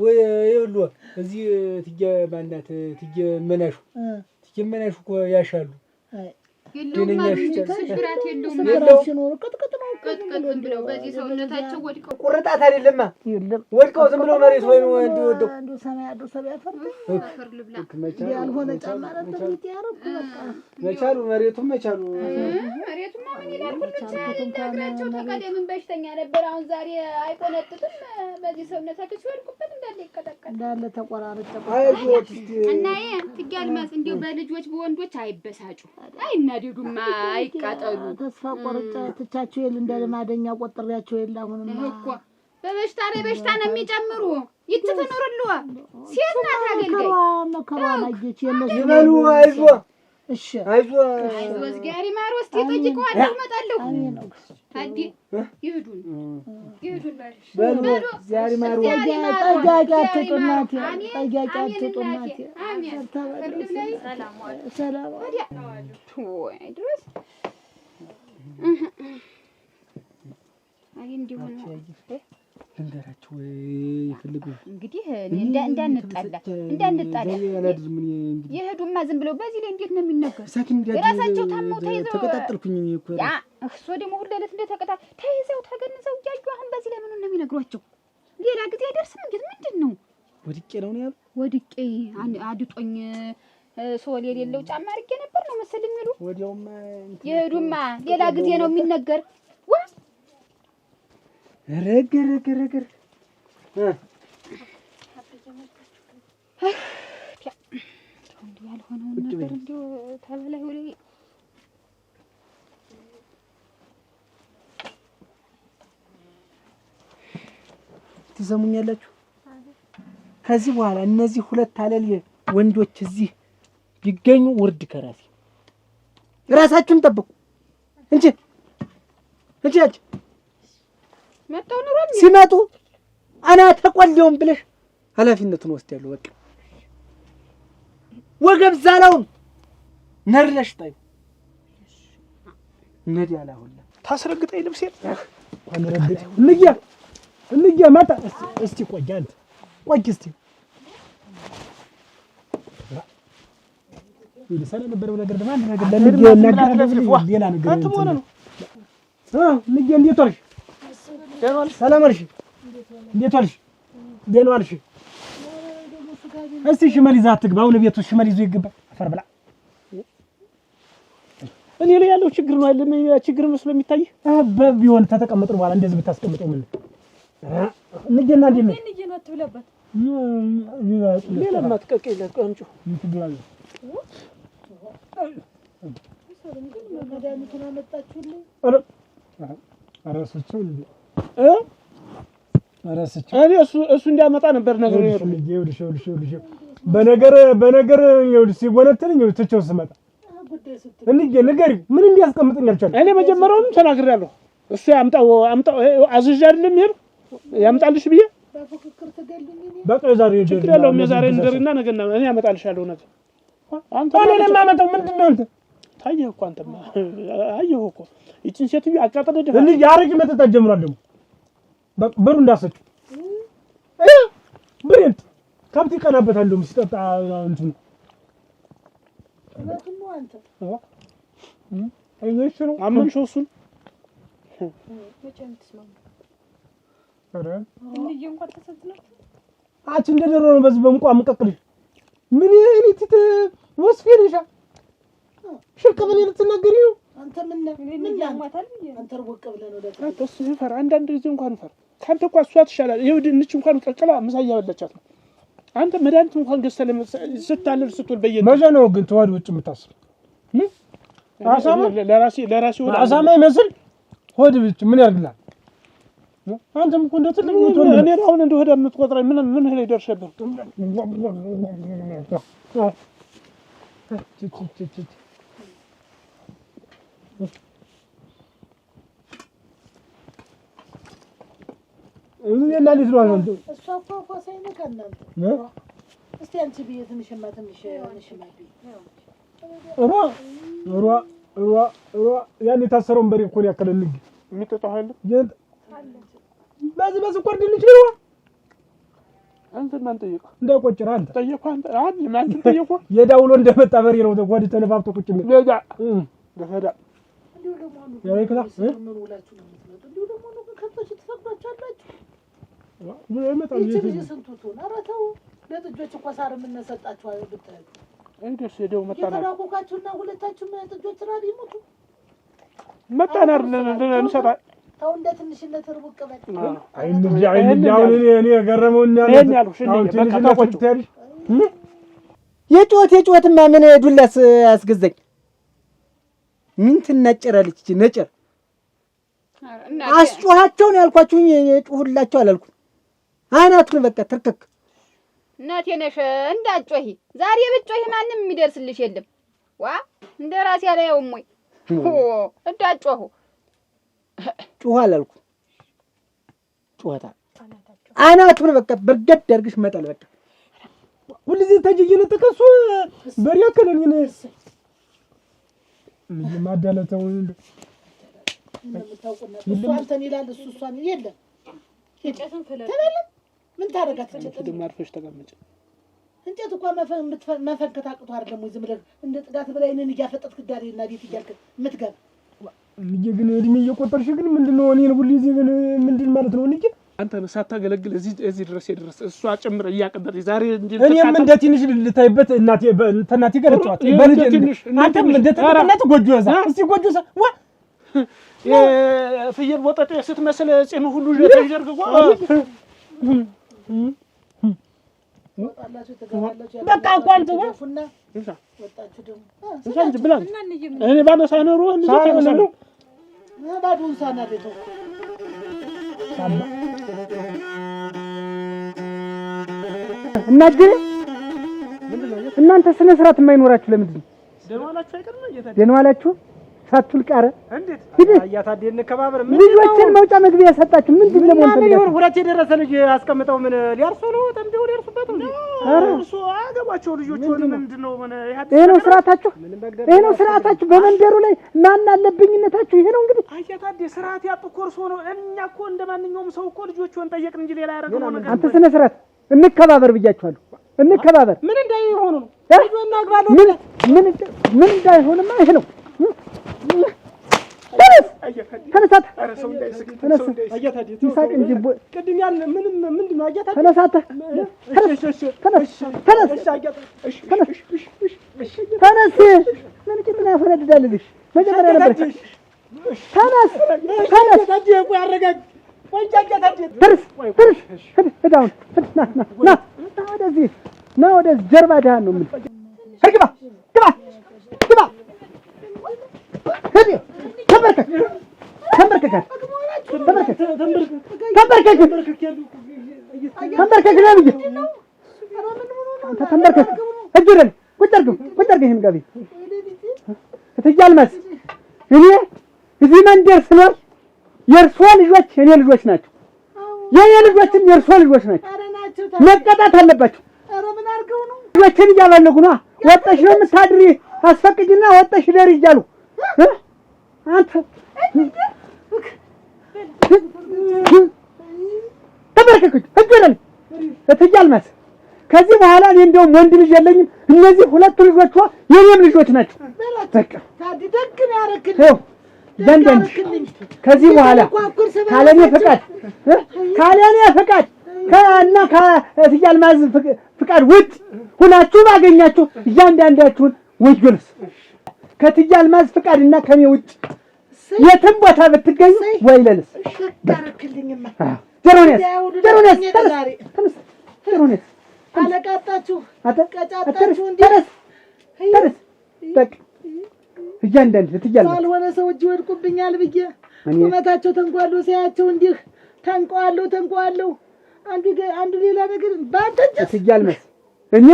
ወይ ይሉ እዚህ ትጀ ማናት ትጀ መናሹ እኮ ያሻሉ የለውም ስብራት የለውም ቅጥቅጥ ነው ቅጥቅጥ ብለው በዚህ ሰውነታቸው ወድቀው ቁርጣት አይደለማ ወድቀው ዝም ብለው መሬት ወይ ወንዱ አንዱ ሰማይ አፈር ልብላ ያልሆነ ጫማ ነበር ይያረብ በቃ መቻሉ መሬቱም መቻሉ መሬቱማ ምን ይላል ሁሉ ተናግራቸው ተቀደምን በሽተኛ ነበር አሁን ዛሬ አይቆነጥጥም በዚህ ሰውነታቸው ሲወድቁበት እንዳለ ይቀጠቀጣል እንዳለ ተቆራረጠ እና ትጋልማስ እንዴው በልጆች በወንዶች አይበሳጩ አይናደዱማ አይቃጠሉ ተስፋ ቆርጫ ትቻቸው ይል እንደ ልማደኛ ቆጥሬያቸው ይል አሁንማ እኮ በበሽታ ላይ በሽታ ነው የሚጨምሩ ይትተኖርሉ ሴት ናት አገልጋይ መከራ ማየች የለሽ ይበሉ አይዞ እሺ አይዞ ዝጋሪ ማር ውስጥ ይጠይቀዋል እመጣለሁ አዲ ይሄዱን በሉ ዛሬ ማር ጠያቂ አትጡናት ጠያቂ አትጡናት አሜን ሰላም ወይ ድረስ አይ እንዲሆነ ልንገራቸው ይፈልጉ እንግዲህ እንዳንጣላ ይሄዱማ ዝም ብለው በዚህ ላይ እንዴት ነው የሚነገር የራሳቸው ታመው ተይዘው ተቀጣጣልኩኝ እኮ ያ እሱ ደግሞ ሁለለት እንደተቀጣ ተይዘው ተገንዘው እያዩ አሁን በዚህ ላይ ምን ነው የሚነግሯቸው ሌላ ጊዜ አይደርስም እንዴት ምንድነው ወድቄ ነው ያሉ ወድቄ አድጦኝ ሶል የሌለው ጫማ አድርጌ ነበር ነው መሰል የሚሉ ወዲያውማ ይሄዱማ ሌላ ጊዜ ነው የሚነገር ረገር ያልሆነውን ነገር እንደው ተበላይ ወሬ ትሰሙኛላችሁ ከዚህ በኋላ እነዚህ ሁለት አለል ወንዶች እዚህ ቢገኙ ውርድ ከራሴ ራሳችሁን ጠብቁ እንጂ መጣው ነው ሲመጡ አና ተቆልየውም ብለሽ ኃላፊነቱን ወስደያለሁ በቃ ወገብ ዛላውን ነርለሽ ጣዩ ነዲ ያላሁላ ታስረግጠኝ ልብሴን አንረግጥ እንግያ መጣ እስቲ ቆይ አንተ ቆይ እስቲ ይልሰና ነበረው ነገር ደማን ነገር ለነገር ሌላ ነገር አትሞነ ነው ንገ እንዴት ወልሽ ሰላም አልሽ እንዴት ዋልሽ ደህና ዋልሽ እስቲ ሽመል ይዘህ አትግባ አሁን ቤቱ ሽመል ይዞ ይገባል አፈር ብላ እኔ ላይ ያለው ችግር ነው አይደለም ችግር መስሎ የሚታይ ቢሆን ተተቀመጥን በኋላ እንደዚህ ብታስቀምጠው ምን እንጀና እንዴ ነው እንጀና አትብለበት ሌላ ማትቀቀይለት ቆንጆ እንትብላለ መድኃኒቱን አመጣችሁልኝ አረሰችው እኔ እሱ እንዲያመጣ ነበር ነገር ይኸውልሽ በነገር ይኸውልሽ ሲጎነተልኝ ትቼው ስመጣ እንዴ ነገር ምን እንዲያስቀምጥኝ አልቻለም እኔ መጀመሪያውንም ተናግሬያለሁ እሱ ያምጣው አዝዥ አይደለም ይሄ ያምጣልሽ ብዬ በፍክክር ተገልኝ በቃ ዛሬ ችግር የለውም የዛሬ እንደርና ነገና እኔ ያመጣልሻለሁ እውነት አንተ እኔ ማመጣው ምንድነው አንተ ታየህ እኮ አንተማ አየሁ እኮ ይቺን ሴትዮ አቃጠለ ደፋ እንዴ ያረግ መጠጣት ጀምሯል ደግሞ በቃ በሩ እንዳሰጭ ብሬንት ከብት ይቀናበታል ደግሞ ሲጠጣ እንትን ለቱም አንተ አይዞሽ ነው አመንሽው እሱን መቼም ትስማማ ኧረ እንዴ እንኳን ተሰጥናት አንቺ እንደደሮ ነው በዚህ በሙቋ ምቀቅልሽ ምን እኔት ወስፊልሻ ሽልቀበል ልትናገሪ ነው አንተ ምን ያማታል አንተ ወቅ ብለህ ነው ደግሞ አንተ ሲፈራ አንዳንድ ጊዜ እንኳን ፈራ ካንተ እኮ እሷ ትሻላለህ ይኸው ድንች እንኳን ቀቅላ ምሳ እያበላቻት ነው አንተ መድኃኒት እንኳን ገዝተህ ስታልል ስትውል በየነ መቼ ነው ግን ተዋድ ውጭ የምታስብ አሳማ ለራሴ ወደ አሳማ ይመስል ሆድ ብቻ ምን ያርግላል አንተም እኮ እንደ ትልቅ ነው እኔ አሁን እንደ ሆድ የምትቆጥረኝ ምን ላይ ደርሰብህ እኔና ልጅ ነው አንተ እሷ እኮ ሳይነካናል እስቲ አንቺ ቢየ ትንሽማ ትንሽ ሩዋ ያን የታሰረውን በሬ እኮ ነው ያከለልኝ የሚጠጣው አይደል በዚህ እኮ ድንች ነው አንተ ማን ጠየቀ እንዳይቆጭራ አንተ ጠየቀ አንተ አይደል ማን ጠየቀ የዳውሎ እንደመጣ በሬ ነው ወዲ ተነባብቶ ቁጭ ነው ለዳ ለፈዳ እንዴው ደግሞ ነው ያይከላ ምን ውላችሁ ነው የምትመጡ እንዴው ደግሞ ነው ከፈች ተፈቅዷቻላችሁ ይመጣል ይሄ ስንቱቱ አራተው ለጥጆች እኮ ሳር ምን ሰጣችሁ አይደል ብታይ እንዴስ ሄደው መጣና ተራቆቃችሁና ሁለታችሁም ጥጆች ራዲ ይሞቱ መጣና አይደል እንሰጣ ታው እንደ ትንሽነት ርቡቅ በል አይንጃው እኔ ገረመውና እኔ ያልኩሽ በቃ ታቆጭ የጮትማ ምን ዱላስ አስገዘኝ ምን ትነጨራለች እቺ ነጨር አስጮሃቸው ነው ያልኳችሁ የጮሁላችሁ አላልኩ አናቱን በቃ ትርክክ እናቴ ነሽ እንዳጮሂ ዛሬ ብጮሂ ማንም የሚደርስልሽ የለም ዋ እንደራስ ያለየውም ወይ እንዳጮሁ ጮህ አላልኩ ጮህታ አናቱን በቃ በርገድ አድርግሽ መጣል በቃ ሁልጊዜ ተጅይነ ተከሱ በሪያ ከለኝ ነው ምን ማዳለተው እሱ አንተን ይላል እሱ እሷን የለም እንጨትን ፈለለ ምን ታረጋት እንጨት ማርፈሽ ተቀመጭ እንጨት እኮ መፈንከት አቅቶ አይደለም ወይ ዝም ብለህ እንደ ጥጋት በላይነን እያፈጠጥክ ዳሪና ቤት እያልክ ምትገባ ልጅ ግን እድሜ እየቆጠርሽ ግን ምንድነው እኔን ሁሉ እዚህ ግን ምንድን ማለት ነው ልጅ አንተ ሳታገለግል እዚህ ድረስ የደረሰ እሷ ጭምር እያቀበረች ዛሬ እንዴ እኔም እንደ ትንሽ ልታይበት እናቴ ጋር ተጫወት በልጅ አንተም እንደ ተናት ጎጆ ያዛ እስቲ ጎጆ ዋ የፍየል ወጠጤ ስትመስል ጺም ሁሉ ተጀርግጓ በቃ ቋንት ወፉና ወጣችሁ ደግሞ እንጂ ብላን እኔ ባነሳ ነው እንዴ ተመሰለው ባዱን ሳናደቶ እናግር እናንተ ስነ ስርዓት የማይኖራችሁ ለምንድን ደማላችሁ አይቀርም እየታደለ ደማላችሁ ሳትል ቀረ እንዴት አያታዴ እንከባበር ምን ልጆችን መውጫ መግቢያ ያሰጣችሁ ምንድን ነው ማለት ነው ሁለት የደረሰ ልጅ አስቀምጠው ምን ሊያርሱ ነው ተምደው ሊያርሱበት ነው አረ እርሱ አገባቸው ልጆች ሆነ ምንድነው ምን ይሄ ነው ስርዓታችሁ ይሄ ነው ስርዓታችሁ በመንደሩ ላይ ማን አለብኝነታችሁ ይሄ ነው እንግዲህ አያታዴ ስርዓት ያጡ ኮርሶ ነው እኛ እኮ እንደማንኛውም ሰው እኮ ልጆችን ጠየቅን እንጂ ሌላ ያረጋው ነገር አንተ ስነ ስርዓት እንከባበር ብያችኋለሁ እንከባበር ምን እንዳይሆኑ ነው ልጆና አግባለሁ ምን እንዳይሆንማ ይሄ ነው ተነሳት ተነስ ይሳቅ እንጂ ቅድም ያለ ምንድነው አያታ ተነሳት ተነስ ምን ምን ያፈነድዳልልሽ መጀመሪያ ነበር ተነስ ታዲያ ያረጋግ ተርስ ሄዳውን ና ወደዚህ ጀርባ ዳን ነው ምን ግባ ተንበርከክ እጅረን ቁጭ አድርገው ይሄን ጋቢ እትያልመስ እኔ እዚህ መንደር ስኖር የእርሷ ልጆች የኔ ልጆች ናቸው የኔ ልጆችም የእርሷ ልጆች ናቸው መቀጣት አለባቸው ልጆችን እያባለጉ ነው ወጣሽ ነው የምታድሪ አስፈቅጂና ወጣሽ ደሪ እያሉ አንተ ተበርከክ እጅረን እትያልመስ ከዚህ በኋላ እኔ እንደውም ወንድ ልጅ የለኝም እነዚህ ሁለቱ ልጆቿ የኔም ልጆች ናቸው በቃ ታዲደግ ያረክልኝ ዘንደን ከዚህ በኋላ ካለኔ ፈቃድ ካለኔ ፍቃድ ከእነ ከእትዬ አልማዝ ፍቃድ ውጭ ሁናችሁ ባገኛችሁ እያንዳንዳችሁን ወዮልስ። ከእትዬ አልማዝ ፍቃድና ከኔ ውጭ የትም ቦታ ብትገኙ ወይለልስ። ጀሮኔስ አለቃጣችሁ ቀጫጣችሁ እንዴ ተረስ በቃ እያንዳንዱ እትዬ አልማዝ ካልሆነ ሰው እጅ ወድቁብኛል ብዬ ቁመታቸው ተንቋሉ ሲያቸው እንዲህ ተንቋሉ አንዱ ሌላ ነገር ባንተንጀ እትዬ አልማዝ እኔ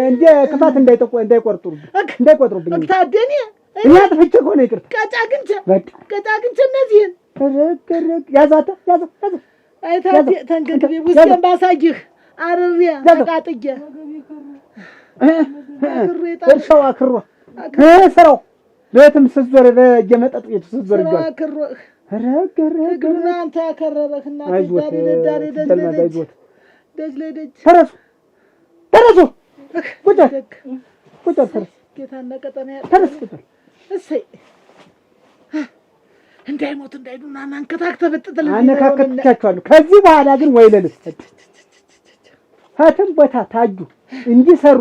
እንደ ክፋት እንዳይቆጥሩብኝ ታደኔ እኔ አጥፍቼ እኮ ነው ይቅርታ። ቀጫግንቸ እነዚህን ያዛታ አይታ ተንገንግቤ ውስጤን ባሳይህ አርሬ ተቃጥዬ እርሻው አክሮ ስራው ቤትም ስትዞር በየመጠጥ ቤቱ ስትዞር ይዟል አክሮ ግና አንተ ያከረረህና ዳሪ ደጅ ላይ ተረሱ ቁጭ ተረስ ጌታና ቀጠና ተረስ ቁጭ እሰይ እንዳይሞት እንዳይዱና አንከታክተ በጥጥል አነካከትቻቸዋለሁ። ከዚህ በኋላ ግን ወይለልስ ሀተም ቦታ ታጁ እንዲሰሩ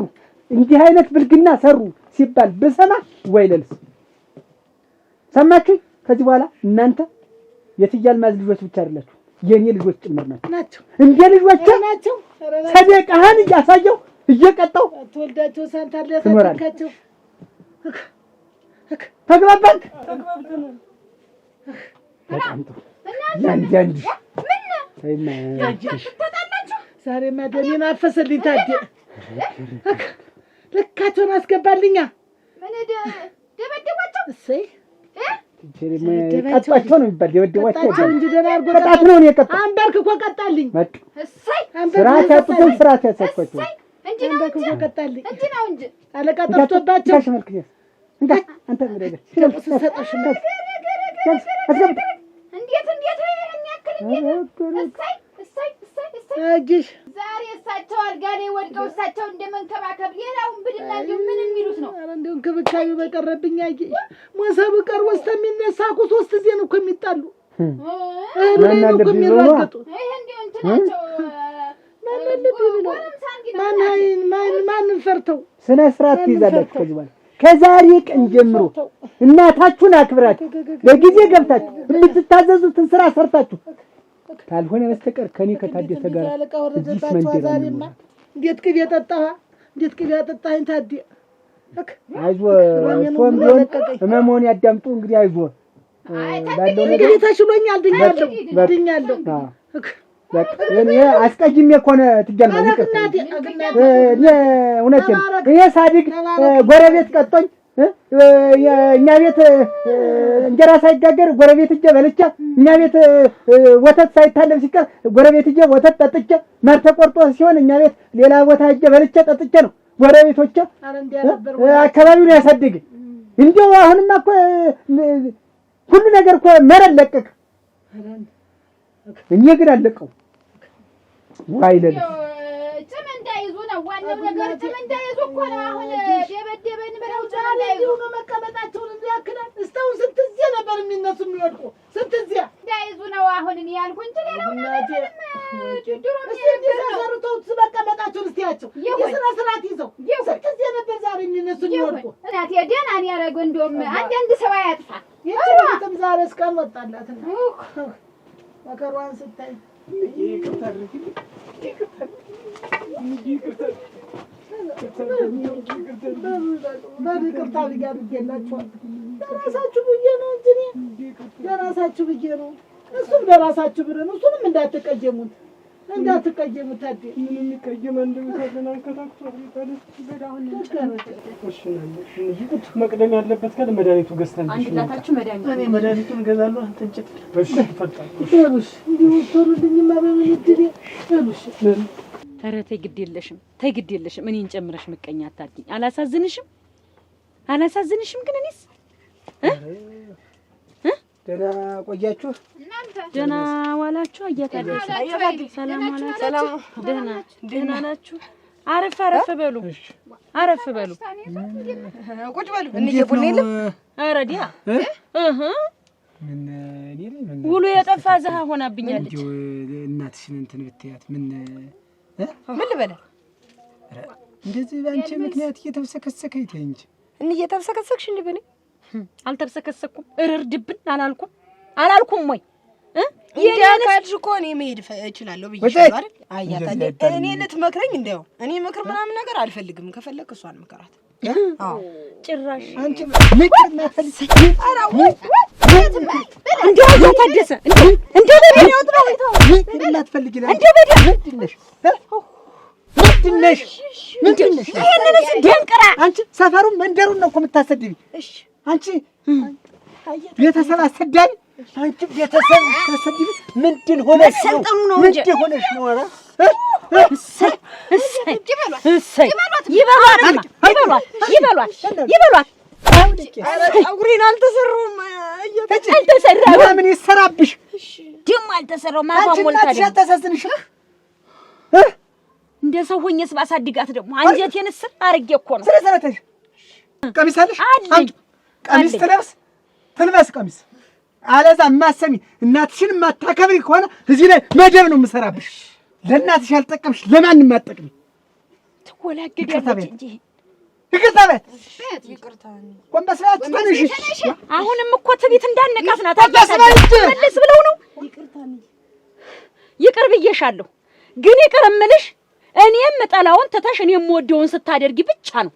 እንዲህ አይነት ብልግና ሰሩ ሲባል ብሰማ ወይለልስ። ሰማችሁ? ከዚህ በኋላ እናንተ የእትዬ አልማዝ ልጆች ብቻ አይደላችሁ የኔ ልጆች ጭምር ናቸው። እንደ ልጆች ናቸው። ሰደቃህን እያሳየው እየቀጣው ተወልዳቸው ሳንታር ሊያሳድጋቸው ተግባባን። በጣም ጥሩ ያንጃንጂ ዛሬማ ደሜን አፈሰልኝ። ታዴ ልካቸውን አስገባልኛ። ምን ደበደባቸው? እሰይ ቀጣቸው ነው የሚባል ደበደባቸው እንጂ ደህና አድርጎ ቀጣት ነው የቀጣ አንበርክኮ ቀጣልኝ። እሰይ ስርዓት ያጡትን ስርዓት ያሳኳቸው አንበርክኮ ቀጣልኝ እንጂ አለቃ ጠፍቶባቸው እንዴ አንተ ምረደ ሰጠሽ እንዴት ይሄን ያክል እጅሽ ዛሬ እሳቸው አልጋ ላይ ወድቀው እሳቸው እንደመንከባከብ ሌላውን ብድና እንደው ምን የሚሉት ነው? ኧረ እንደው እንክብካቤ በቀረብኝ አየሽ ሞሰብ ቀርቦ እስከሚነሳ እኮ 3 ጊዜ ነው እኮ የሚጣሉ እህሉ ነው እኮ የሚራገጡ። ይሄ እንደው እንትናቸው ማንን ፈርተው ስነ ስርዓት ትይዛላችሁ። ከዚህ በኋላ ከዛሬ ቀን ጀምሮ እናታችሁን አክብራችሁ በጊዜ ገብታችሁ የምትታዘዙትን ስራ ሰርታችሁ ካልሆነ በስተቀር ከኔ ከታደሰ ጋር እዚህ መንደር እንዴት ቅቤ ጠጣህ? እንዴት ቅቤ አጠጣኸኝ? ታዴ አይዞህ እሷም ቢሆን ህመሙን ያዳምጡ። እንግዲህ አይዞህ ባለው ነገር ተሽሎኛል፣ ድኛለሁ። በቃ እኔ አስቀይሜ እኮ ነው ትጀምር ይቅር። እውነቴን ይሄ ሳዲቅ ጎረቤት ቀጦኝ እኛ ቤት እንጀራ ሳይጋገር ጎረቤት እጄ በልቼ እኛ ቤት ወተት ሳይታለብ ሲቀር ጎረቤት እጄ ወተት ጠጥቼ ማር ተቆርጦ ሲሆን እኛ ቤት ሌላ ቦታ እጄ በልቼ ጠጥቼ ነው ጎረቤቶቼ አካባቢውን ያሳድግ። እንደው አሁንማ እኮ ሁሉ ነገር እኮ መረን ለቀቅ። እኔ ግን አለቀው ዋይለል ጨመንዳ ይዙ ነው ዋናው ነገር። ጨመንዳ ይዙ እኮ ነው አሁን ደበደበን ብለው ጨመንዳ ነው መቀመጣቸውን እንዲያክላል። እስካሁን ስንት እዚያ ነበር የሚነሱ የሚወድቁ ስንት እዚያ እንዳይዙ ነው አሁን እኔ ያልኩ እንጂ ሌላው ነገር ድሮ ሲሰሩተው መቀመጣቸውን እስቲያቸው የስራ ስርዓት ይዘው ስንት እዚያ ነበር ዛሬ የሚነሱ የሚወድቁ። እናቴ ደህና ነው ያደረገው። እንደውም አንዳንድ ሰው አያጥፋ ይችላልም ዛሬ እስካሁን ወጣላት መከሯን ስታይ በይቅርታ ብያችኋል። ለራሳችሁ ብዬ ነው እንጂ ለራሳችሁ ብዬ ነው። እሱም ለራሳችሁ ብር ነው። እሱንም እንዳትቀየሙት ታዴ ምን የሚቀየም እንደምታለን አንከታክቶ መቅደም ያለበት ካለ መድኃኒቱ ገዝተን አንድላታችሁ መድኃኒቱ እኔ መድኃኒቱን እገዛለሁ። አንተ እንጨት እሺ ይፈጣል። እሺ እንዲሁ ቶሎልኝማ በምን ይድል እሺ ኧረ ተይ ግድ የለሽም እኔን ጨምረሽ ምቀኛ አታድርጊኝ። አላሳዝንሽም ግን እኔስ ደህና ቆያችሁ? ደህና ዋላችሁ? አያታለሽ ሰላም ዋላችሁ? ደህና ናችሁ? አረፍ በሉ ቁጭ በሉ። እንዬ ቡኔ የለም። ኧረ ዲያ ውሎ የጠፋ ዘሃ ሆናብኛለች። እንደው እናትሽን እንትን ብትያት ምን ልበላ? እንደዚህ ባንቺ ምክንያት እየተብሰከሰከኝ ተይ እንጂ እየተብሰከሰክሽ እንዴ? በኔ አልተብሰከሰኩም። እርርድብን አላልኩም ወይ? ያልካልሽ እኮ እኔ መሄድ እችላለሁ ብዬሻለሁ አይደል? አያታ እኔ ልትመክረኝ እንደው እኔ ምክር ምናምን ነገር አልፈልግም። ከፈለክ እሷን ምከራት። አዎ ጭራሽ አንቺ ምክር ማፈልስ እንደው ታደሰ እንደው በደል ያውጥራው ምክር ማትፈልጊ ላይ እንደው በደል ምንድነሽ? ይሄንንስ ደንቅራ አንቺ ሰፈሩን መንደሩን ነው እኮ የምታሰድቢ። እሺ አንቺ ቤተሰብ አሰዳቢ አንቺ ቤተሰብ ታሰድቢ። ምንድን ሆነሽ ነው? ምንድን ሆነሽ ነው? ኧረ ይበሏት። ፀጉሬን አልተሰራሁም። ምን ይሰራብሽ? ደግሞ አልተሰራሁም። ማታ ሞልታ አታሳዝንሽ? እንደ ሰው ሆኜስ ባሳድጋት ደግሞ አንጀቴን እስር አድርጌ እኮ ነው። ስለሰራተሽ ቀሚስ አለሽ? ቀሚስ ትልበስ ቀሚስ። አለዛ ማሰሚ እናትሽን ማታከብሪ ከሆነ እዚህ ላይ መደብ ነው የምሰራብሽ። ለእናትሽ ያልጠቀምሽ ለማንም አትጠቅሚ። ትወላግዳለች እንጂ ይቅርታ ቤት ቆንበስ ላይ አትተንሽ። አሁንም እኮ ትቢት እንዳነቃት ናት። መለስ ብለው ነው ይቅር ብዬሻለሁ። ግን ይቅር እምልሽ እኔም ጠላውን ትተሽ እኔም ወደውን ስታደርጊ ብቻ ነው።